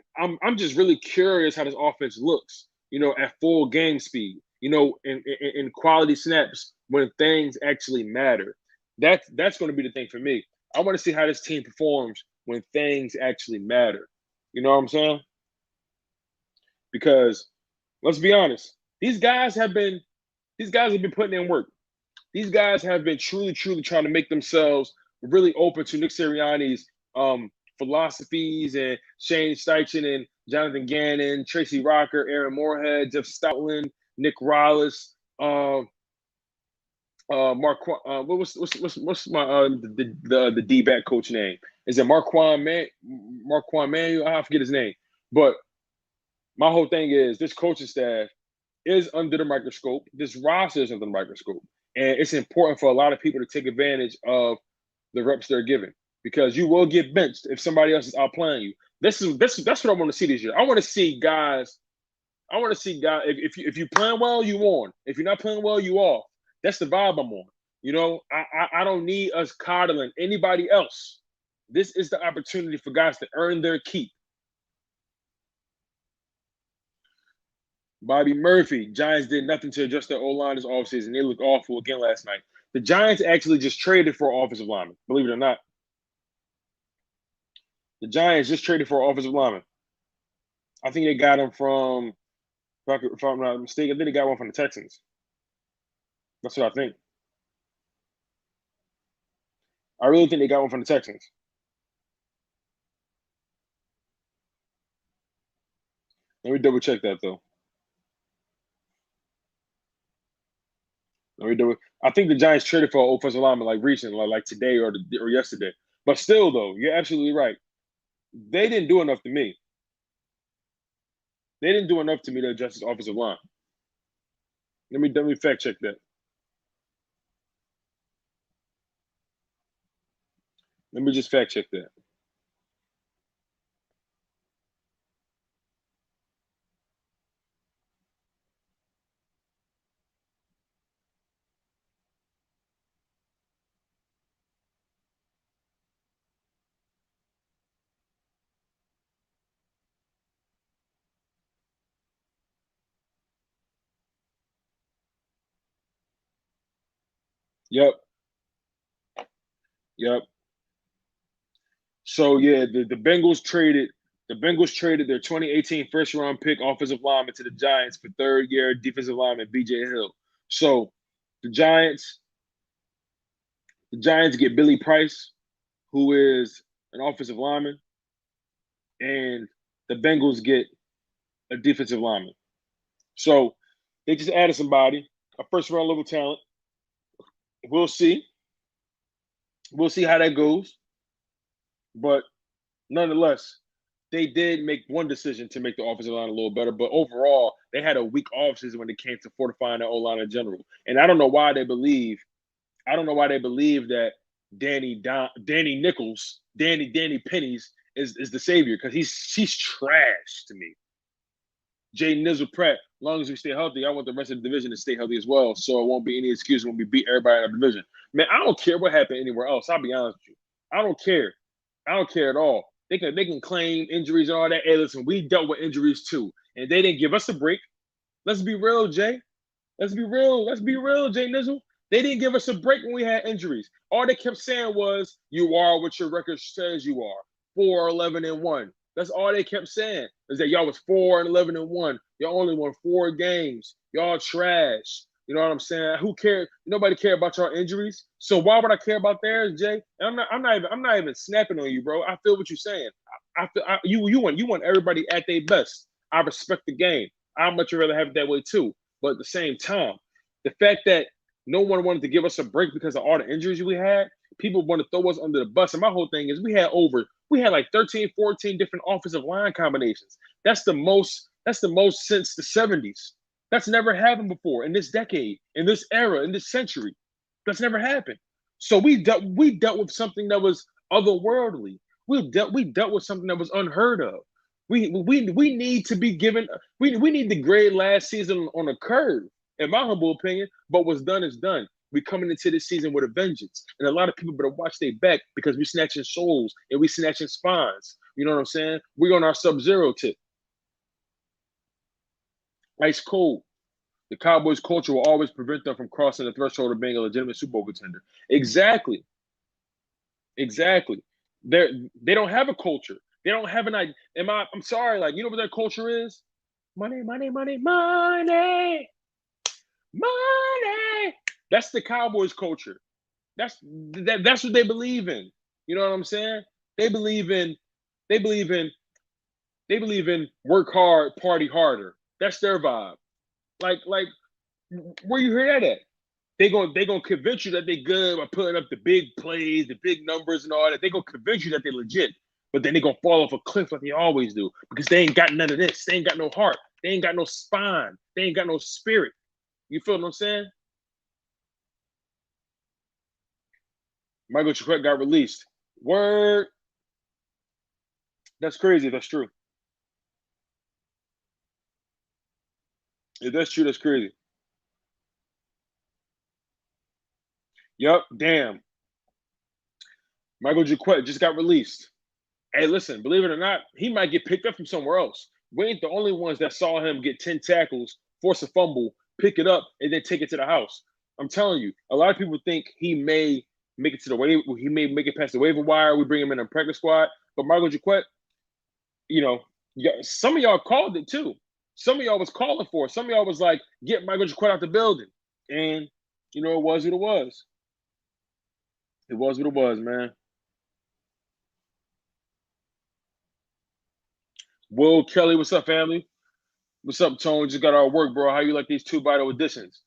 just really curious how this offense looks, at full game speed, in quality snaps when things actually matter. That's going to be the thing for me. I want to see how this team performs when things actually matter. You know what I'm saying? Because let's be honest, these guys have been putting in work. These guys have been truly trying to make themselves really open to Nick Sirianni's philosophies and Shane Steichen and Jonathan Gannon, Tracy Rocker, Aaron Moorhead, Jeff Stoutland, Nick Rollis, Mark. What's my the D-back coach name? Is it Marquand Manuel? I forget his name. But my whole thing is this coaching staff is under the microscope. This roster is under the microscope. And it's important for a lot of people to take advantage of the reps they're given because you will get benched if somebody else is outplaying you. That's what I want to see this year. I want to see guys. If you playing well, you on. If you're not playing well, you off. That's the vibe I'm on. I don't need us coddling anybody else. This is the opportunity for guys to earn their keep. Bobby Murphy, Giants did nothing to adjust their O-line this offseason. They looked awful again last night. The Giants actually just traded for an offensive lineman, believe it or not. The Giants just traded for an offensive lineman. I think they got him from, if I'm not mistaken, I think they got one from the Texans. That's what I think. I really think they got one from the Texans. Let me double check that, though. I think the Giants traded for an offensive lineman like recently, like today or yesterday. But still, though, you're absolutely right. They didn't do enough to me. They didn't do enough to me to adjust this offensive line. Let me fact check that. Let me just fact check that. Yep. So yeah, the Bengals traded their 2018 first round pick offensive lineman to the Giants for third-year defensive lineman BJ Hill. So the Giants get Billy Price, who is an offensive lineman, and the Bengals get a defensive lineman. So they just added somebody, a first-round level talent. We'll see. We'll see how that goes. But nonetheless, they did make one decision to make the offensive line a little better. But overall, they had a weak offseason when it came to fortifying their O-line in general. And I don't know why they believe that Danny Pennies is the savior, because she's trash to me. Jay Nizzle Pratt, long as we stay healthy, I want the rest of the division to stay healthy as well. So it won't be any excuse when we beat everybody in our division. Man, I don't care what happened anywhere else. I'll be honest with you. I don't care. I don't care at all. They can claim injuries and all that. Hey, listen, we dealt with injuries too. And they didn't give us a break. Let's be real, Jay. Let's be real. Let's be real, Jay Nizzle. They didn't give us a break when we had injuries. All they kept saying was, you are what your record says you are. 4-11-1. That's all they kept saying, is that y'all was 4-11-1. Y'all only won 4 games. Y'all trash. You know what I'm saying? Who cares? Nobody care about your injuries. So why would I care about theirs, Jay? And I'm not even snapping on you, bro. I feel what you're saying. You want everybody at their best. I respect the game. I'd much rather have it that way too. But at the same time, the fact that no one wanted to give us a break because of all the injuries we had, people want to throw us under the bus. And my whole thing is we had like 13, 14 different offensive line combinations. That's the most since the 70s. That's never happened before in this decade, in this era, in this century. That's never happened. So we dealt with something that was otherworldly. We dealt with something that was unheard of. We need to be given. We need to grade last season on a curve, in my humble opinion. But what's done is done. We coming into this season with a vengeance, and a lot of people better watch their back because we snatching souls and we snatching spines. You know what I'm saying? We on our sub-zero tip. Ice cold. The Cowboys' culture will always prevent them from crossing the threshold of being a legitimate Super Bowl contender. Exactly. They don't have a culture. They don't have an idea. I'm sorry, like, you know what their culture is? Money, money, money, money, money. That's the Cowboys' culture. That's what they believe in. You know what I'm saying? They believe in work hard, party harder. That's their vibe. Like where you hear that at? They gonna convince you that they good by putting up the big plays, the big numbers and all that. They gonna convince you that they legit, but then they gonna fall off a cliff like they always do because they ain't got none of this. They ain't got no heart. They ain't got no spine. They ain't got no spirit. You feel what I'm saying? Michael Jacques got released. Word. That's crazy if that's true. If that's true, that's crazy. Yup, damn. Michael Jacques just got released. Hey, listen, believe it or not, he might get picked up from somewhere else. We ain't the only ones that saw him get 10 tackles, force a fumble, pick it up, and then take it to the house. I'm telling you, a lot of people think he may make it to the waiver. He may make it past the waiver wire. We bring him in a practice squad. But Michael Jacques, you know, some of y'all called it too. Some of y'all was calling for it. Some of y'all was like, get Michael Jacques out the building. And, you know, it was what it was. It was what it was, man. Will Kelly, what's up, family? What's up, Tone? Just got our work, bro. How you like these 2 vital additions?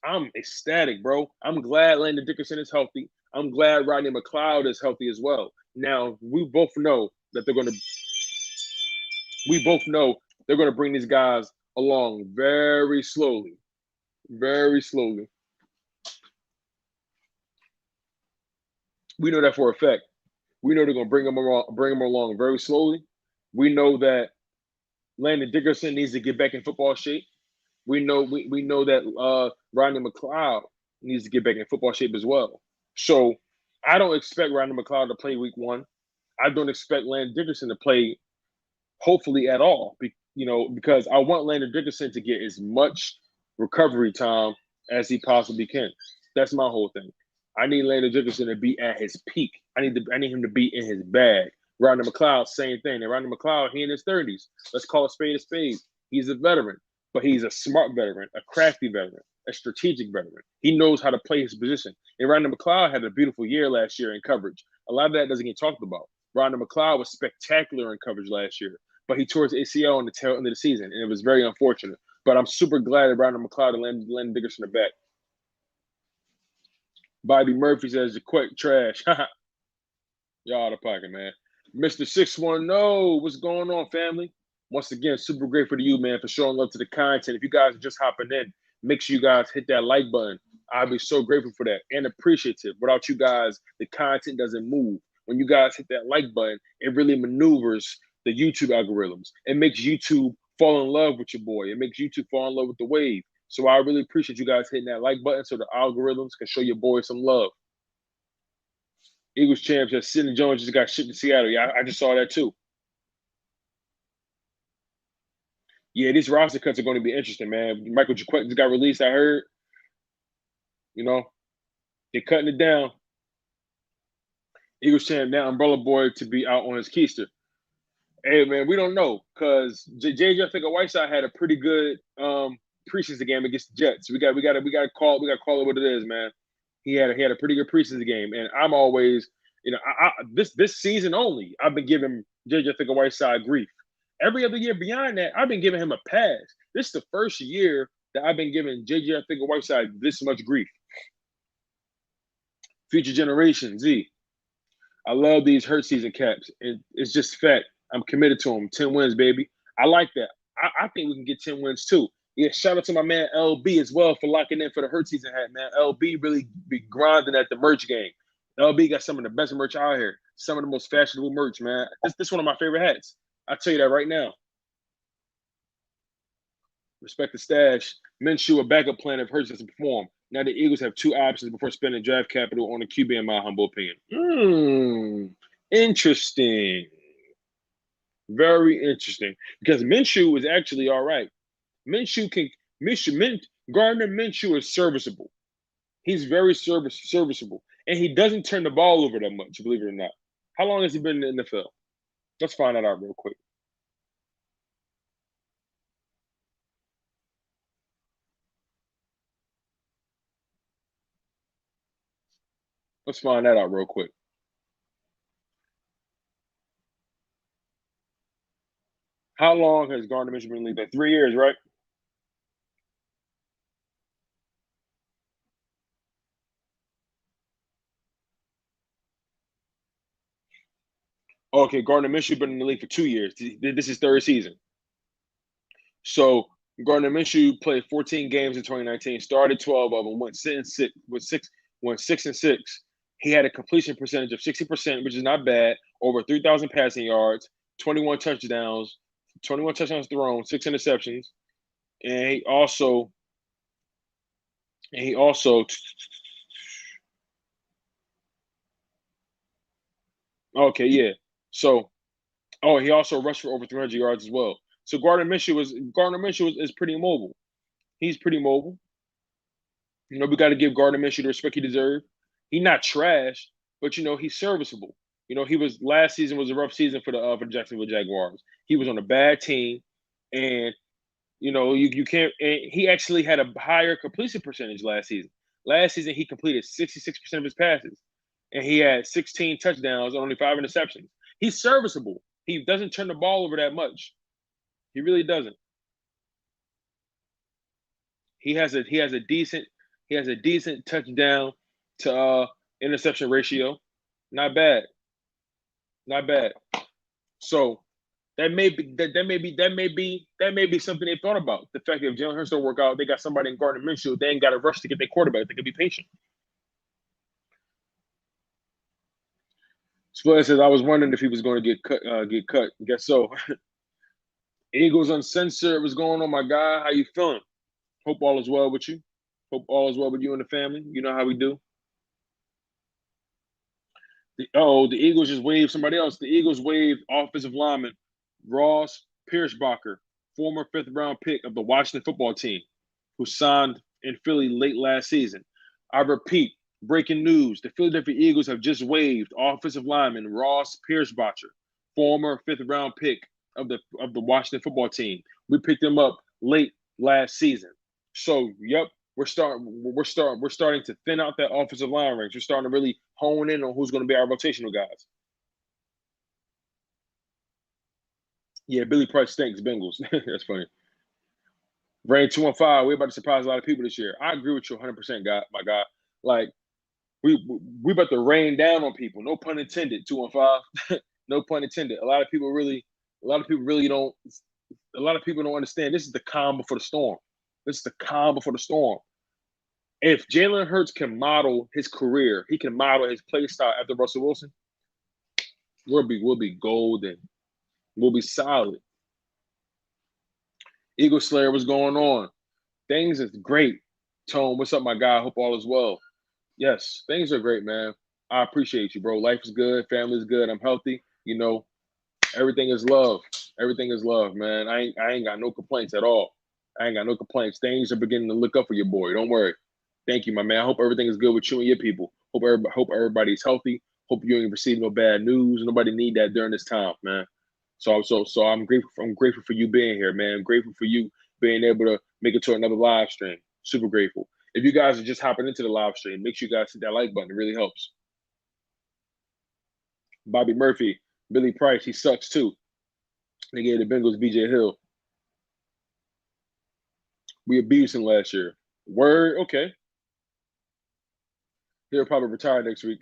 I'm ecstatic, bro. I'm glad Landon Dickerson is healthy. I'm glad Ronda Mccloud is healthy as well. Now, we both know they're going to bring these guys along very slowly. Very slowly. We know that for a fact. We know they're going to bring them along very slowly. We know that Landon Dickerson needs to get back in football shape. We know that Ronda Mccloud needs to get back in football shape as well. So I don't expect Ronda Mccloud to play week 1. I don't expect Landon Dickerson to play, hopefully, at all. Because I want Landon Dickerson to get as much recovery time as he possibly can. That's my whole thing. I need Landon Dickerson to be at his peak. I need him to be in his bag. Ronda Mccloud, same thing. And Ronda Mccloud, he in his 30s. Let's call a spade a spade. He's a veteran, but he's a smart veteran, a crafty veteran, a strategic veteran. He knows how to play his position. And Ronda Mccloud had a beautiful year last year in coverage. A lot of that doesn't get talked about. Ronda Mccloud was spectacular in coverage last year, but he tore his ACL on the tail end of the season, and it was very unfortunate. But I'm super glad that Ronda Mccloud and Landon Dickerson are back. Bobby Murphy says, the quick trash. Y'all out of pocket, man. Mr. 610, what's going on, family? Once again, super grateful to you, man, for showing love to the content. If you guys are just hopping in, make sure you guys hit that like button. I'll be so grateful for that and appreciative. Without you guys, the content doesn't move. When you guys hit that like button, it really maneuvers the YouTube algorithms. It makes YouTube fall in love with your boy. It makes YouTube fall in love with the wave. So I really appreciate you guys hitting that like button so the algorithms can show your boy some love. Eagles champs, that Sidney Jones just got shipped to Seattle. Yeah, I just saw that too. Yeah, these roster cuts are going to be interesting, man. Michael Jacques just got released, I heard. You know, they're cutting it down. Eagles champ now, Umbrella Boy to be out on his keister. Hey, man, we don't know because JJ Whiteside had a pretty good preseason game against the Jets. We got to call it what it is, man. He had a pretty good preseason game, and I'm always, this season only, I've been giving JJ Whiteside grief. Every other year beyond that, I've been giving him a pass. This is the first year that I've been giving JJ Whiteside this much grief. Future generation, Z. I love these hurt season caps. It's just fact. I'm committed to them. 10 wins, baby. I like that. I think we can get 10 wins too. Yeah, shout out to my man LB as well for locking in for the hurt season hat, man. LB really be grinding at the merch game. LB got some of the best merch out here. Some of the most fashionable merch, man. This one of my favorite hats. I'll tell you that right now. Respect the stash. Minshew, a backup plan if Hurts doesn't perform. Now the Eagles have two options before spending draft capital on a QB, in my humble opinion. Interesting. Very interesting. Because Minshew is actually all right. Gardner Minshew is serviceable. He's very serviceable. And he doesn't turn the ball over that much, believe it or not. How long has he been in the NFL? Let's find that out real quick. Let's find that out real quick. How long has Gardner Minshew been in the league? Like 3 years, right? Okay, Gardner Minshew been in the league for 2 years. This is third season. So Gardner Minshew played 14 games in 2019, started 12 of them, went 6-6. He had a completion percentage of 60%, which is not bad. Over 3,000 passing yards, 21 touchdowns thrown, 6 interceptions, and he also. Okay, yeah. So, he also rushed for over 300 yards as well. So Gardner Minshew is pretty mobile. He's pretty mobile. We got to give Gardner Minshew the respect he deserves. He's not trash, but he's serviceable. Last season was a rough season for the Jacksonville Jaguars. He was on a bad team, and you can't. And he actually had a higher completion percentage last season. Last season he completed 66% of his passes, and he had 16 touchdowns and only 5 interceptions. He's serviceable. He doesn't turn the ball over that much. He really doesn't. He has a decent touchdown to interception ratio. Not bad. So that may be something they thought about. The fact that if Jalen Hurts don't work out, they got somebody in Gardner Minshew. They ain't got to rush to get their quarterback. They can be patient. Split says, I was wondering if he was going to get cut. Guess so. Eagles Uncensored. What's going on, my guy? How you feeling? Hope all is well with you. Hope all is well with you and the family. You know how we do. The Eagles just waived somebody else. The Eagles waived offensive lineman Ross Pierschbacher, former 5th-round pick of the Washington football team, who signed in Philly late last season. I repeat, breaking news: the Philadelphia Eagles have just waived offensive lineman Ross Pierschbacher, former 5th-round pick of the Washington football team. We picked him up late last season. So, yep, we're starting to thin out that offensive line range. We're starting to really hone in on who's going to be our rotational guys. Yeah, Billy Price stinks, Bengals. That's funny. Rain 215, we're about to surprise a lot of people this year. I agree with you 100%, my guy. Like, we about to rain down on people. No pun intended, 215. No pun intended. A lot of people don't understand. This is the calm before the storm. If Jalen Hurts can model his career, he can model his play style after Russell Wilson, we'll be golden. We'll be solid. Eagle Slayer, what's going on? Things is great. Tone, what's up, my guy? I hope all is well. Yes, things are great, man. I appreciate you, bro. Life is good. Family is good. I'm healthy. You know, everything is love. Everything is love, man. I ain't got no complaints at all. I ain't got no complaints. Things are beginning to look up for your boy. Don't worry. Thank you, my man. I hope everything is good with you and your people. Hope everybody's healthy. Hope you ain't receiving no bad news. Nobody need that during this time, man. So I'm grateful. I'm grateful for you being here, man. I'm grateful for you being able to make it to another live stream. Super grateful. If you guys are just hopping into the live stream, make sure you guys hit that like button. It really helps. Bobby Murphy, Billy Price, he sucks too. They gave the Bengals BJ Hill. We abused him last year. Word, okay. He'll probably retire next week.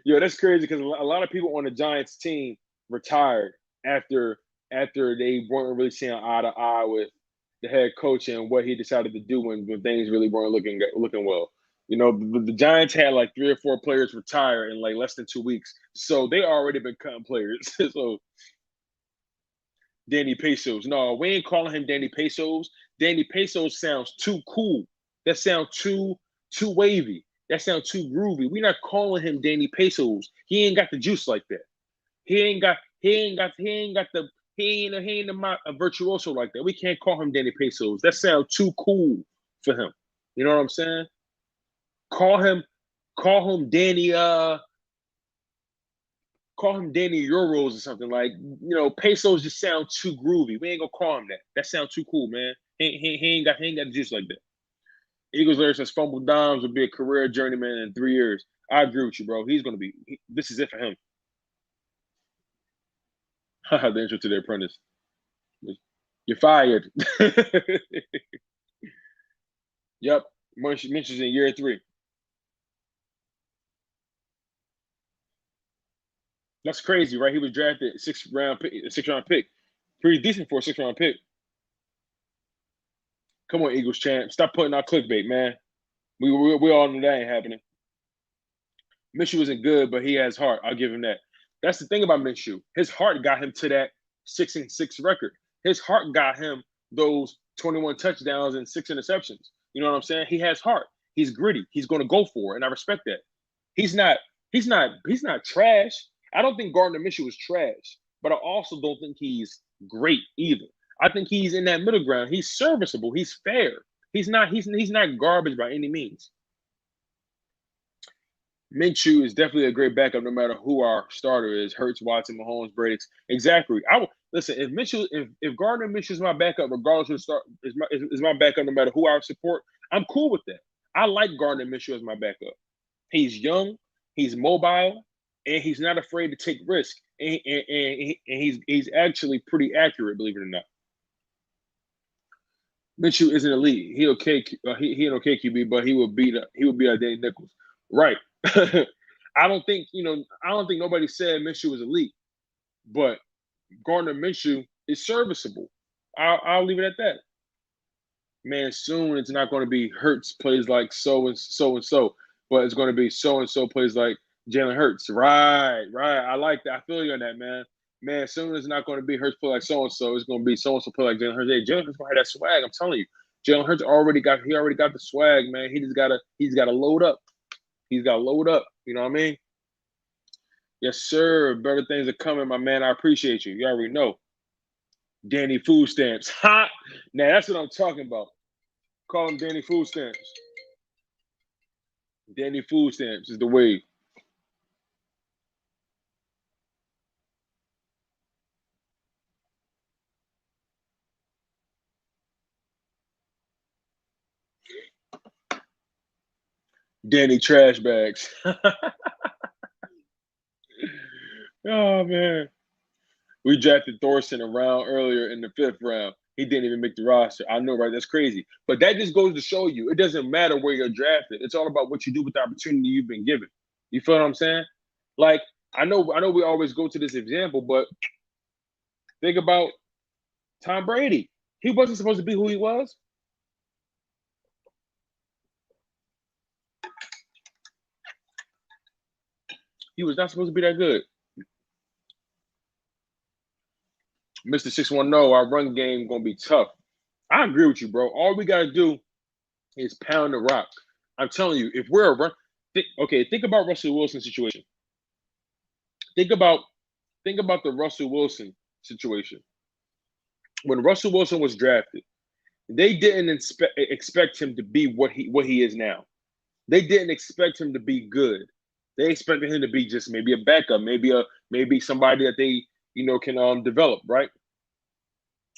Yo, that's crazy because a lot of people on the Giants team retired after they weren't really seeing eye to eye with the head coach and what he decided to do when things really weren't looking well. You know, the Giants had like 3 or 4 players retire in like less than 2 weeks, so they already been cutting players. So Danny Pesos, no, we ain't calling him Danny Pesos. Danny Pesos sounds too cool. That sounds too wavy. That sounds too groovy. We're not calling him Danny Pesos. He ain't got the juice like that. He ain't a virtuoso like that. We can't call him Danny Pesos. That sounds too cool for him. You know what I'm saying? Call him Danny Euros or something like, you know, Pesos just sound too groovy. We ain't gonna call him that. That sounds too cool, man. He ain't got the juice like that. Eagles Larry says Fumble Dimes will be a career journeyman in 3 years. I agree with you, bro. He's gonna be. This is it for him. The intro to The Apprentice. You're fired. Yep. Mentions in year 3. That's crazy, right? He was drafted 6th round pick. Pretty decent for a 6th round pick. Come on, Eagles champ. Stop putting out clickbait, man. We all know that ain't happening. Minshew isn't good, but he has heart. I'll give him that. That's the thing about Minshew. His heart got him to that 6-6 record. His heart got him those 21 touchdowns and 6 interceptions. You know what I'm saying? He has heart. He's gritty. He's going to go for it, and I respect that. He's not trash. I don't think Gardner Minshew is trash, but I also don't think he's great either. I think he's in that middle ground. He's serviceable. He's fair. He's not garbage by any means. Minshew is definitely a great backup, no matter who our starter is. Hurts, Watson, Mahomes, Brady. Exactly. Listen. If Gardner Minshew is my backup, regardless of the start, is my backup, no matter who I support, I'm cool with that. I like Gardner Minshew as my backup. He's young, he's mobile, and he's not afraid to take risks. And he's actually pretty accurate, believe it or not. Minshew isn't elite. He an okay QB, but he would beat Danny Nichols. Right. I don't think nobody said Minshew was elite, but Gardner Minshew is serviceable. I'll leave it at that. Man, soon it's not going to be Hurts plays like so and so, but it's going to be so and so plays like Jalen Hurts. Right. I like that. I feel you on that, man. Man, soon it's not going to be Hurts play like so and so. It's going to be so and so play like Jalen Hurts. Hey, Jalen Hurts going to have that swag. I'm telling you, Jalen Hurts already got the swag, man. He's got to load up. He's got to load up. You know what I mean? Yes, sir. Better things are coming, my man. I appreciate you. You already know. Danny Food Stamps. Ha! Now, that's what I'm talking about. Call him Danny Food Stamps. Danny Food Stamps is the wave. Danny Trash Bags. Oh, man. We drafted Thorson a round earlier in the 5th round. He didn't even make the roster. I know, right? That's crazy. But that just goes to show you, it doesn't matter where you're drafted. It's all about what you do with the opportunity you've been given. You feel what I'm saying? Like, I know we always go to this example, but think about Tom Brady. He wasn't supposed to be who he was. He was not supposed to be that good. Mr. 610, our run game going to be tough. I agree with you, bro. All we gotta do is pound the rock. I'm telling you, if we're a run, think about Russell Wilson's situation. Think about the Russell Wilson situation. When Russell Wilson was drafted, they didn't expect him to be what he is now. They didn't expect him to be good. They expected him to be just maybe a backup, maybe somebody that they can develop, right?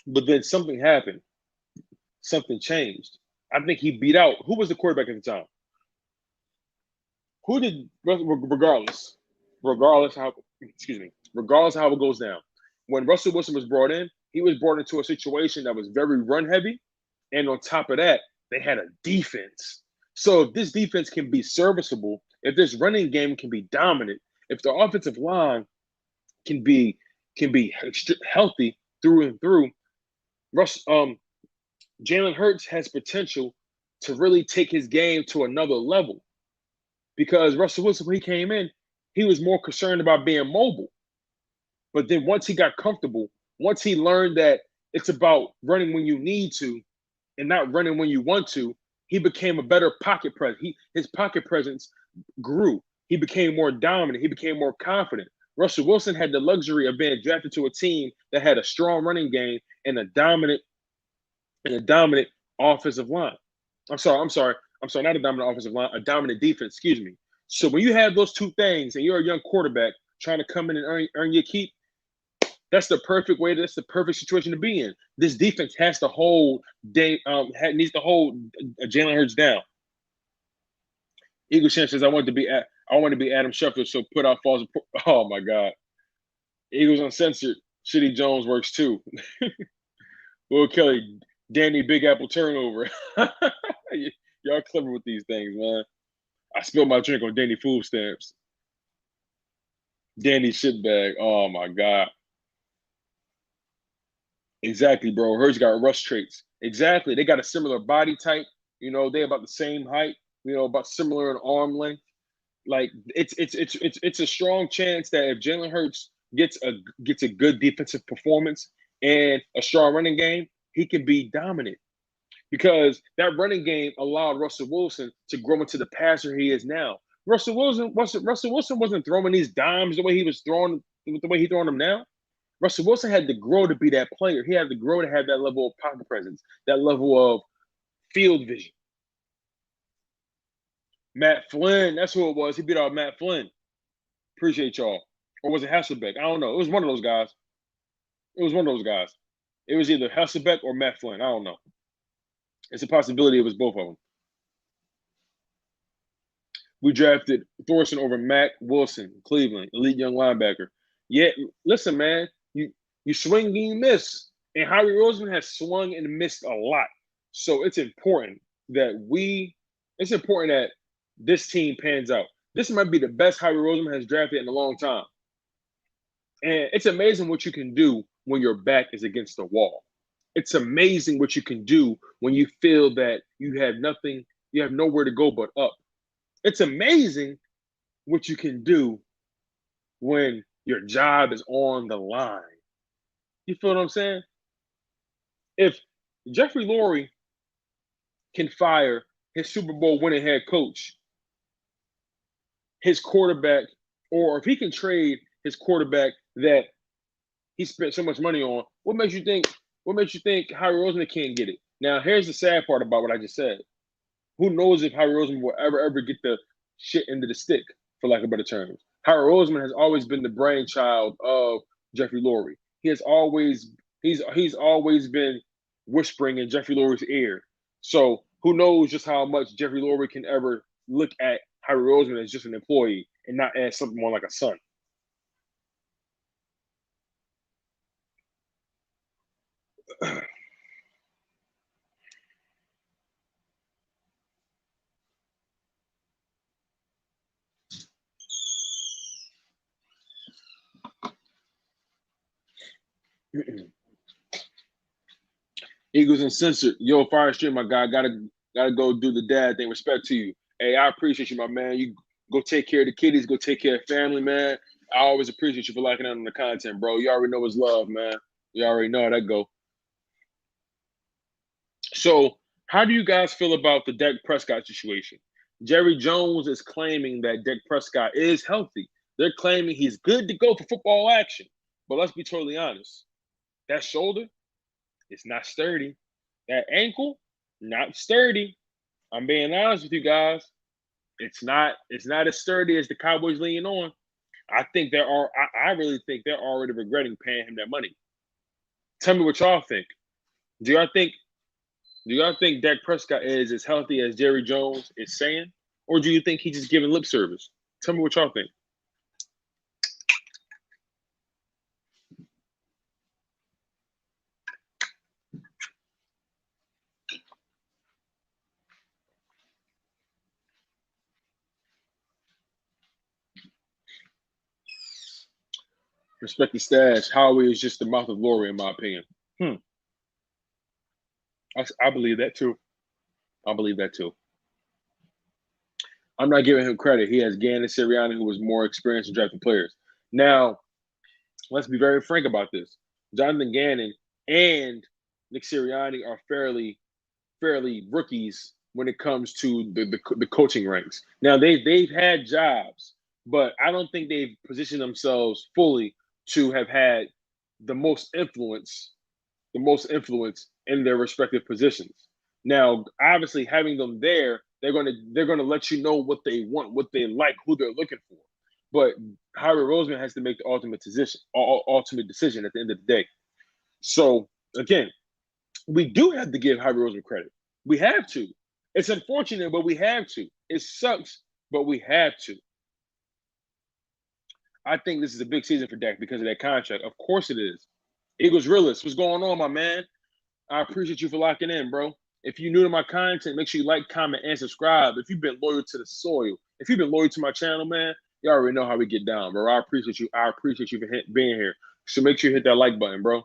But then something happened. Something changed. I think he beat out who was the quarterback at the time. Who did regardless how it goes down. When Russell Wilson was brought in, he was brought into a situation that was very run heavy, and on top of that, they had a defense. So if this defense can be serviceable, if this running game can be dominant, if the offensive line can be healthy through and through, Jalen Hurts has potential to really take his game to another level. Because Russell Wilson, when he came in, he was more concerned about being mobile. But then once he got comfortable, once he learned that it's about running when you need to and not running when you want to, he became a better pocket presence. His pocket presence grew. He became more dominant. He became more confident. Russell Wilson had the luxury of being drafted to a team that had a strong running game and a dominant offensive line. I'm sorry, not a dominant offensive line, a dominant defense, excuse me. So when you have those two things and you're a young quarterback trying to come in and earn your keep, that's the perfect situation to be in. This defense has to needs to hold Jalen Hurts down. Eagle Champ says, I want to be Adam Schefter, so put out falls. Oh my God. Eagles Uncensored, Shitty Jones works too. Will Kelly, Danny Big Apple turnover. Y'all clever with these things, man. I spilled my drink on Danny food stamps. Danny shitbag. Oh my God. Exactly, bro. Hers got rust traits. Exactly. They got a similar body type. They about the same height. About similar in arm length. Like it's a strong chance that if Jalen Hurts gets a good defensive performance and a strong running game, he can be dominant. Because that running game allowed Russell Wilson to grow into the passer he is now. Russell Wilson wasn't throwing these dimes the way he was throwing them now. Russell Wilson had to grow to be that player. He had to grow to have that level of pocket presence, that level of field vision. Matt Flynn, that's who it was. He beat out Matt Flynn. Appreciate y'all. Or was it Hasselbeck? I don't know. It was one of those guys. It was either Hasselbeck or Matt Flynn. I don't know. It's a possibility it was both of them. We drafted Thorson over Mac Wilson, Cleveland, elite young linebacker. Yeah, listen, man, you swing and you miss. And Howie Roseman has swung and missed a lot. So it's important that this team pans out. This might be the best Howie Roseman has drafted in a long time. And it's amazing what you can do when your back is against the wall. It's amazing what you can do when you feel that you have nowhere to go but up. It's amazing what you can do when your job is on the line. You feel what I'm saying? If Jeffrey Lurie can fire his Super Bowl winning head coach, his quarterback, or if he can trade his quarterback that he spent so much money on, what makes you think Howie Roseman can't get it? Now, here's the sad part about what I just said. Who knows if Howie Roseman will ever get the shit into the stick, for lack of better terms. Howie Roseman has always been the brainchild of Jeffrey Lurie. He's always been whispering in Jeffrey Lurie's ear. So who knows just how much Jeffrey Lurie can ever look at Howie Roseman as just an employee and not as something more like a son. Eagles Uncensored. Yo, Fire Stream, my guy. Gotta go do the dad thing. Respect to you. Hey, I appreciate you, my man. You go take care of the kiddies. Go take care of family, man. I always appreciate you for liking on the content, bro. You already know it's love, man. You already know how that go. So, how do you guys feel about the Dak Prescott situation? Jerry Jones is claiming that Dak Prescott is healthy. They're claiming he's good to go for football action. But let's be totally honest. That shoulder, it's not sturdy. That ankle, not sturdy. I'm being honest with you guys. It's not as sturdy as the Cowboys lean on. I really think they're already regretting paying him that money. Tell me what y'all think. Do y'all think Dak Prescott is as healthy as Jerry Jones is saying? Or do you think he's just giving lip service? Tell me what y'all think. Respect the stash. Howie is just the mouth of glory, in my opinion. I believe that too. I'm not giving him credit. He has Gannon Sirianni, who was more experienced in drafting players. Now, let's be very frank about this. Jonathan Gannon and Nick Sirianni are fairly rookies when it comes to the coaching ranks. Now, they've had jobs, but I don't think they've positioned themselves fully to have had the most influence in their respective positions. Now, obviously, having them there, they're gonna let you know what they want, what they like, who they're looking for. But Howie Roseman has to make the ultimate decision at the end of the day. So again, we do have to give Howie Roseman credit. We have to. It's unfortunate, but we have to. It sucks, but we have to. I think this is a big season for Dak because of that contract. Of course it is. Eagles Realist, what's going on, my man? I appreciate you for locking in, bro. If you're new to my content, make sure you like, comment, and subscribe. If you've been loyal to the soil, if you've been loyal to my channel, man, you already know how we get down, bro. I appreciate you. I appreciate you for being here. So make sure you hit that like button, bro.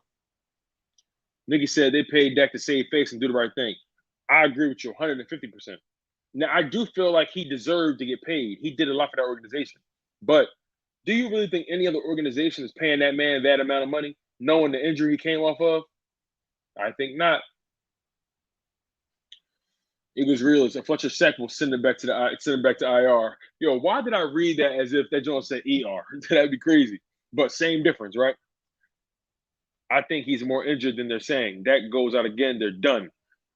Nikki said they paid Dak to save face and do the right thing. I agree with you 150%. Now, I do feel like he deserved to get paid. He did a lot for that organization. But do you really think any other organization is paying that man that amount of money, knowing the injury he came off of? I think not. Eagles Realist and Fletcher Sack will send him back to IR. Yo, why did I read that as if that joint said ER? That'd be crazy. But same difference, right? I think he's more injured than they're saying. That goes out again. They're done.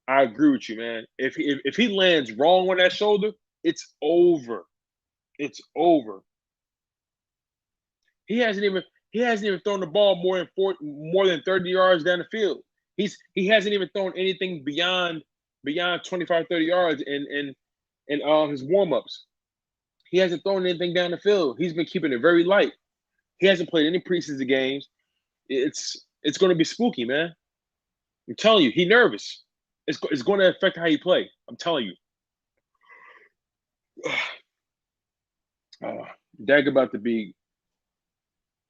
I agree with you, man. If he lands wrong on that shoulder, it's over. It's over. He hasn't even thrown the ball more than 30 yards down the field. He hasn't even thrown anything beyond 25, 30 yards in his warm-ups. He hasn't thrown anything down the field. He's been keeping it very light. He hasn't played any preseason games. It's going to be spooky, man. I'm telling you, he's nervous. It's going to affect how he play. I'm telling you. Dak about to be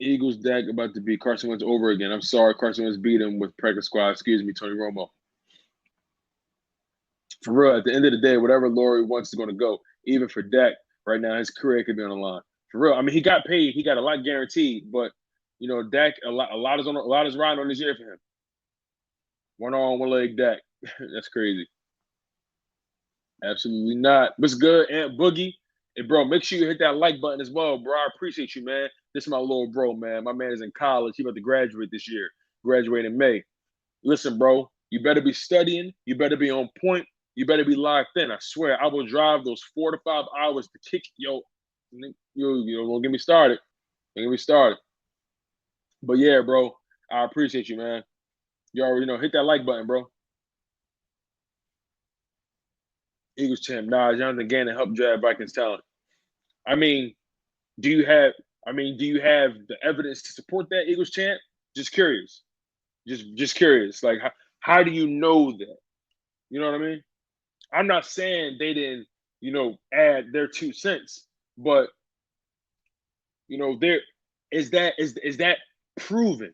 Eagles. Dak about to be Carson Wentz over again. I'm sorry, Carson Wentz beat him with practice squad. Excuse me, Tony Romo. For real, at the end of the day, whatever Laurie wants is going to go. Even for Dak, right now, his career could be on the line. For real, I mean, he got paid. He got a lot guaranteed, but you know, Dak, a lot is riding on this year for him. One arm, one leg, Dak. That's crazy. Absolutely not. What's good, Aunt Boogie? Hey, bro, make sure you hit that like button as well, bro. I appreciate you, man. This is my little bro, man. My man is in college. He about to graduate this year. Graduate in May. Listen, bro, you better be studying. You better be on point. You better be locked in. I swear, I will drive those 4 to 5 hours to kick. Yo, don't get me started. Don't get me started. But yeah, bro, I appreciate you, man. You already know. Hit that like button, bro. Eagles champ. Nah, Jonathan Gannon helped draft Vikings talent. I mean, do you have the evidence to support that, Eagles champ? Just curious. Just curious. Like, how do you know that? You know what I mean? I'm not saying they didn't, add their 2 cents, but there is that proven?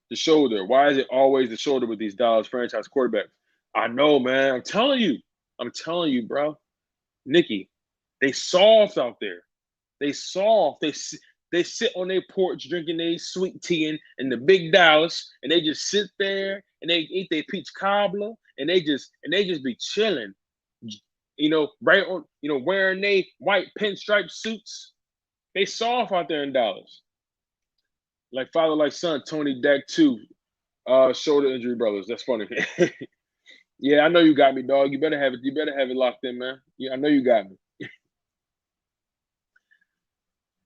The shoulder. Why is it always the shoulder with these Dallas franchise quarterbacks? I know, man. I'm telling you, bro. Nikki, they soft out there. They soft. They sit on their porch drinking their sweet tea in the big Dallas, and they just sit there and they eat their peach cobbler, and they just be chilling, right on, wearing their white pinstripe suits. They soft out there in Dallas. Like father, like son, Tony Dak 2, shoulder injury brothers. That's funny. Yeah, I know you got me, dog. You better have it. You better have it locked in, man. Yeah, I know you got me.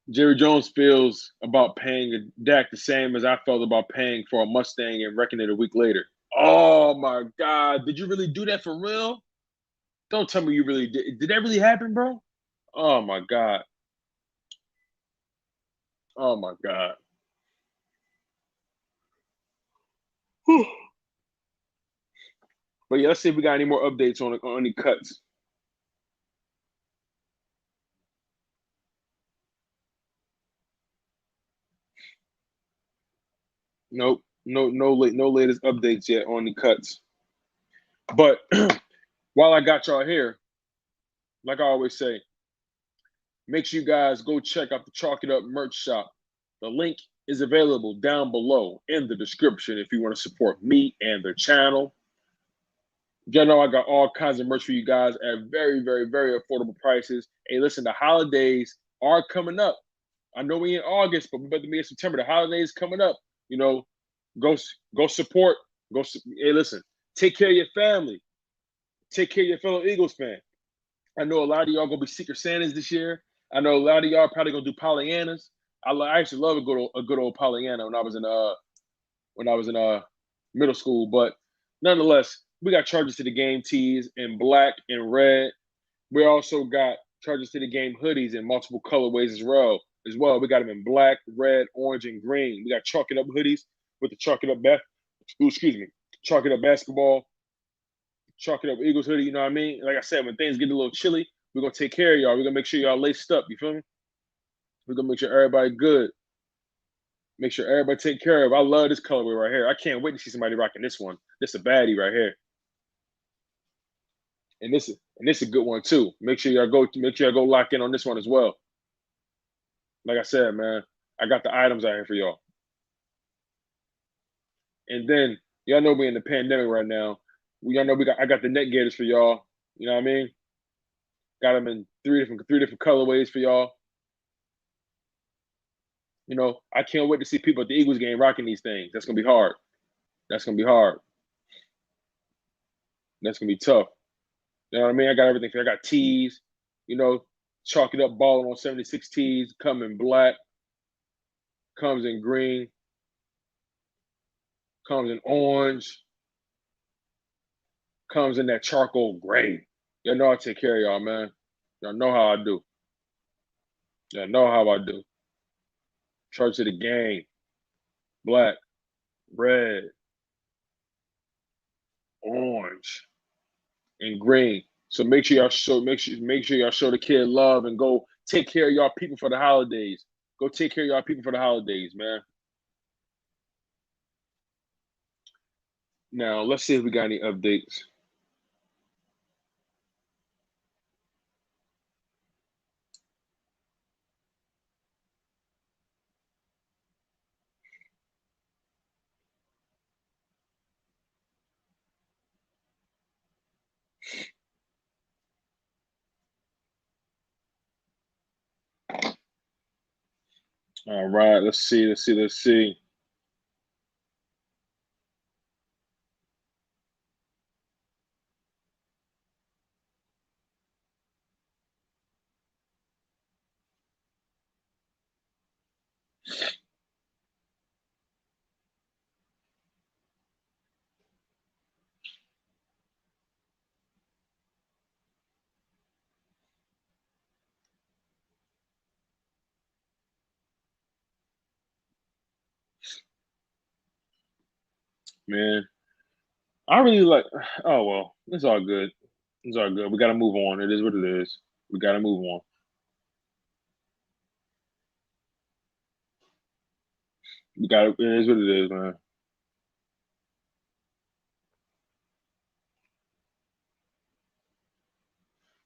Jerry Jones feels about paying Dak the same as I felt about paying for a Mustang and wrecking it a week later. Oh my God. Did you really do that for real? Don't tell me you really did. Did that really happen, bro? Oh my God. Oh my God. Whew. But yeah, let's see if we got any more updates on any cuts. Nope. No latest updates yet on the cuts. But while I got y'all here, like I always say, make sure you guys go check out the Chalk It Up merch shop. The link is available down below in the description if you want to support me and the channel. Y'all know I got all kinds of merch for you guys at very, very, very affordable prices. Hey, listen, the holidays are coming up. I know we in August, but we're about to be in September. The holidays coming up. Go support. Hey, listen, take care of your family. Take care of your fellow Eagles fan. I know a lot of y'all gonna be Secret Santas this year. I know a lot of y'all probably gonna do Pollyannas. I actually love a good old Pollyanna when I was in middle school. But nonetheless, we got Charges to the Game tees in black and red. We also got Charges to the Game hoodies in multiple colorways as well. We got them in black, red, orange, and green. We got Chalk It Up hoodies with the Chalk It Up Chalk It Up basketball, Chalk It Up Eagles hoodie. You know what I mean? Like I said, when things get a little chilly, we're gonna take care of y'all. We're gonna make sure y'all laced up. You feel me? We're gonna make sure everybody good. Make sure everybody take care of. I love this colorway right here. I can't wait to see somebody rocking this one. This is a baddie right here. And this is a good one too. Make sure y'all go lock in on this one as well. Like I said, man, I got the items out here for y'all. And then y'all know we in the pandemic right now. Y'all know I got the neck gaiters for y'all. You know what I mean? Got them in three different colorways for y'all. I can't wait to see people at the Eagles game rocking these things. That's gonna be hard. That's gonna be hard. That's gonna be tough. You know what I mean? I got everything. I got tees. Chalk It Up balling on 76 tees. Come in black. Comes in green. Comes in orange. Comes in that charcoal gray. Y'all know I take care of y'all, man. Y'all know how I do. Y'all know how I do. Charge to the Game. Black, red, orange, and green. So make sure y'all show the kid love and go take care of y'all people for the holidays. Go take care of y'all people for the holidays, man. Now let's see if we got any updates. All right, let's see. Man, I really like. Oh well, it's all good. It's all good. We got to move on. It is what it is. We got to move on. It is what it is, man.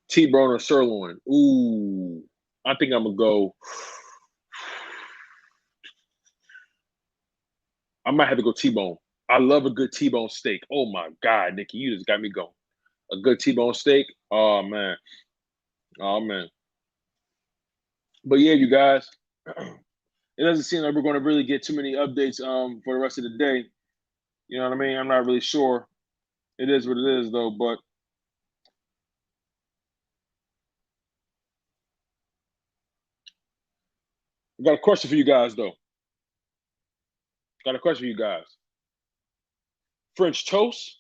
T-bone or sirloin? Ooh, I think I'm gonna go. I might have to go T-bone. I love a good T-bone steak. Oh my God, Nikki, you just got me going. A good T-bone steak. Oh man. Oh man. But yeah, you guys, it doesn't seem like we're going to really get too many updates for the rest of the day. You know what I mean? I'm not really sure. It is what it is though, but I got a question for you guys though. Got a question for you guys. French toast,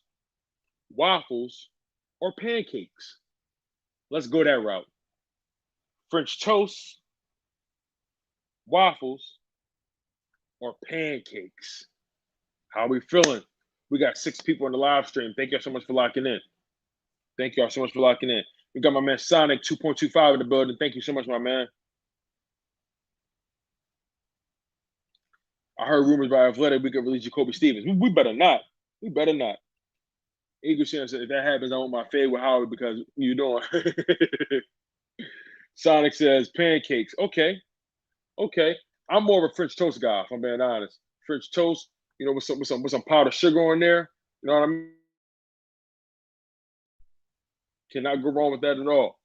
waffles, or pancakes? Let's go that route. French toast, waffles, or pancakes? How are we feeling? We got 6 people in the live stream. Thank y'all so much for locking in. Thank y'all so much for locking in. We got my man Sonic 2.25 in the building. Thank you so much, my man. I heard rumors by Athletic we could release Jacoby Stevens. We better not. We better not. Eagle Shannon said, if that happens, I want my fade with Howard because you doing. Sonic says pancakes. Okay. Okay. I'm more of a French toast guy, if I'm being honest. French toast, you know, with some powdered sugar on there. You know what I mean? Cannot go wrong with that at all.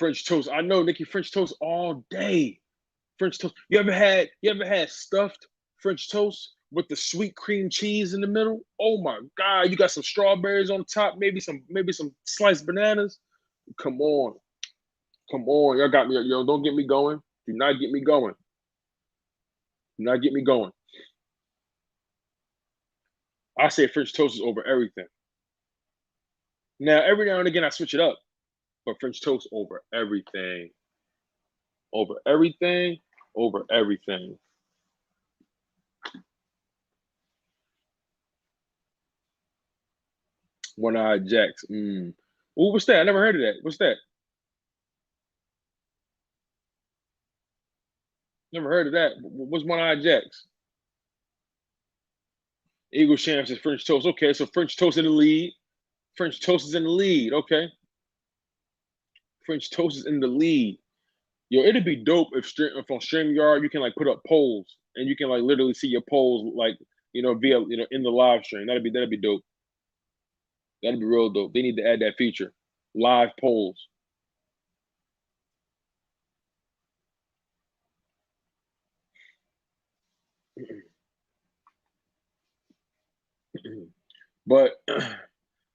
French toast. I know, Nikki, French toast all day. French toast. You ever had stuffed French toast with the sweet cream cheese in the middle? Oh my God. You got some strawberries on top, maybe some sliced bananas. Come on. Come on. Y'all got me. Yo, don't get me going. Do not get me going. Do not get me going. I say French toast is over everything. Now, every now and again, I switch it up, but French toast over everything. Over everything. Over everything. One-eyed Jacques. Ooh, what's that? I never heard of that. What's that? Never heard of that. What's One-eyed Jacques? Eagle Sham says French toast. Okay, so French toast in the lead. French toast is in the lead. Okay. French toast is in the lead. Yo, it'd be dope if on StreamYard you can like put up polls and you can like literally see your polls like via in the live stream. That'd be dope. That'd be real dope. They need to add that feature. Live polls. But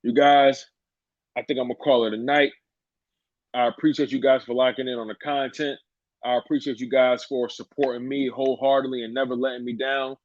you guys, I think I'm gonna call it a night. I appreciate you guys for locking in on the content. I appreciate you guys for supporting me wholeheartedly and never letting me down.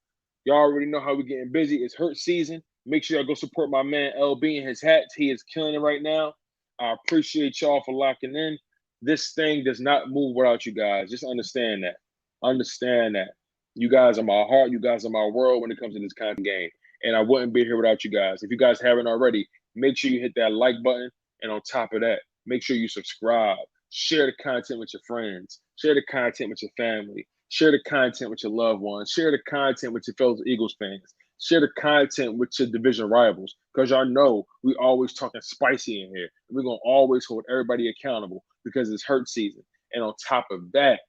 Y'all already know how we're getting busy. It's hurt season. Make sure y'all go support my man LB and his hats. He is killing it right now. I appreciate y'all for locking in. This thing does not move without you guys. Just understand that. Understand that. You guys are my heart. You guys are my world when it comes to this kind of game. And I wouldn't be here without you guys. If you guys haven't already, make sure you hit that like button. And on top of that, make sure you subscribe. Share the content with your friends. Share the content with your family. Share the content with your loved ones. Share the content with your fellow Eagles fans. Share the content with your division rivals. Because y'all know we always talking spicy in here. We're going to always hold everybody accountable because it's hurt season. And on top of that,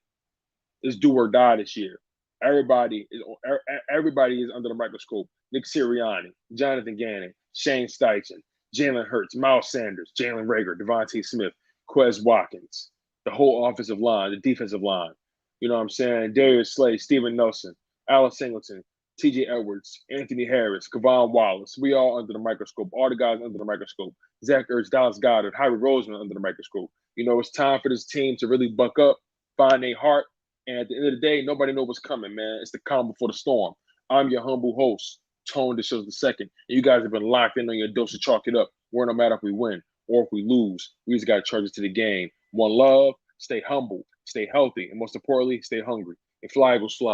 it's do or die this year. Everybody is under the microscope. Nick Sirianni, Jonathan Gannon, Shane Steichen, Jalen Hurts, Miles Sanders, Jalen Reagor, Devontae Smith, Quez Watkins, the whole offensive line, the defensive line. You know what I'm saying? Darius Slay, Steven Nelson, Alice Singleton, TJ Edwards, Anthony Harris, Kevon Wallace. We all under the microscope. All the guys under the microscope. Zach Ertz, Dallas Goedert, Harry Roseman under the microscope. It's time for this team to really buck up, find their heart. And at the end of the day, nobody knows what's coming, man. It's the calm before the storm. I'm your humble host, Tone DeShields II. And you guys have been locked in on your dose of Chalk It Up. Where no matter if we win or if we lose, we just got to charge it to the game. One love, stay humble, stay healthy, and most importantly, stay hungry. And fly, Eagles, fly.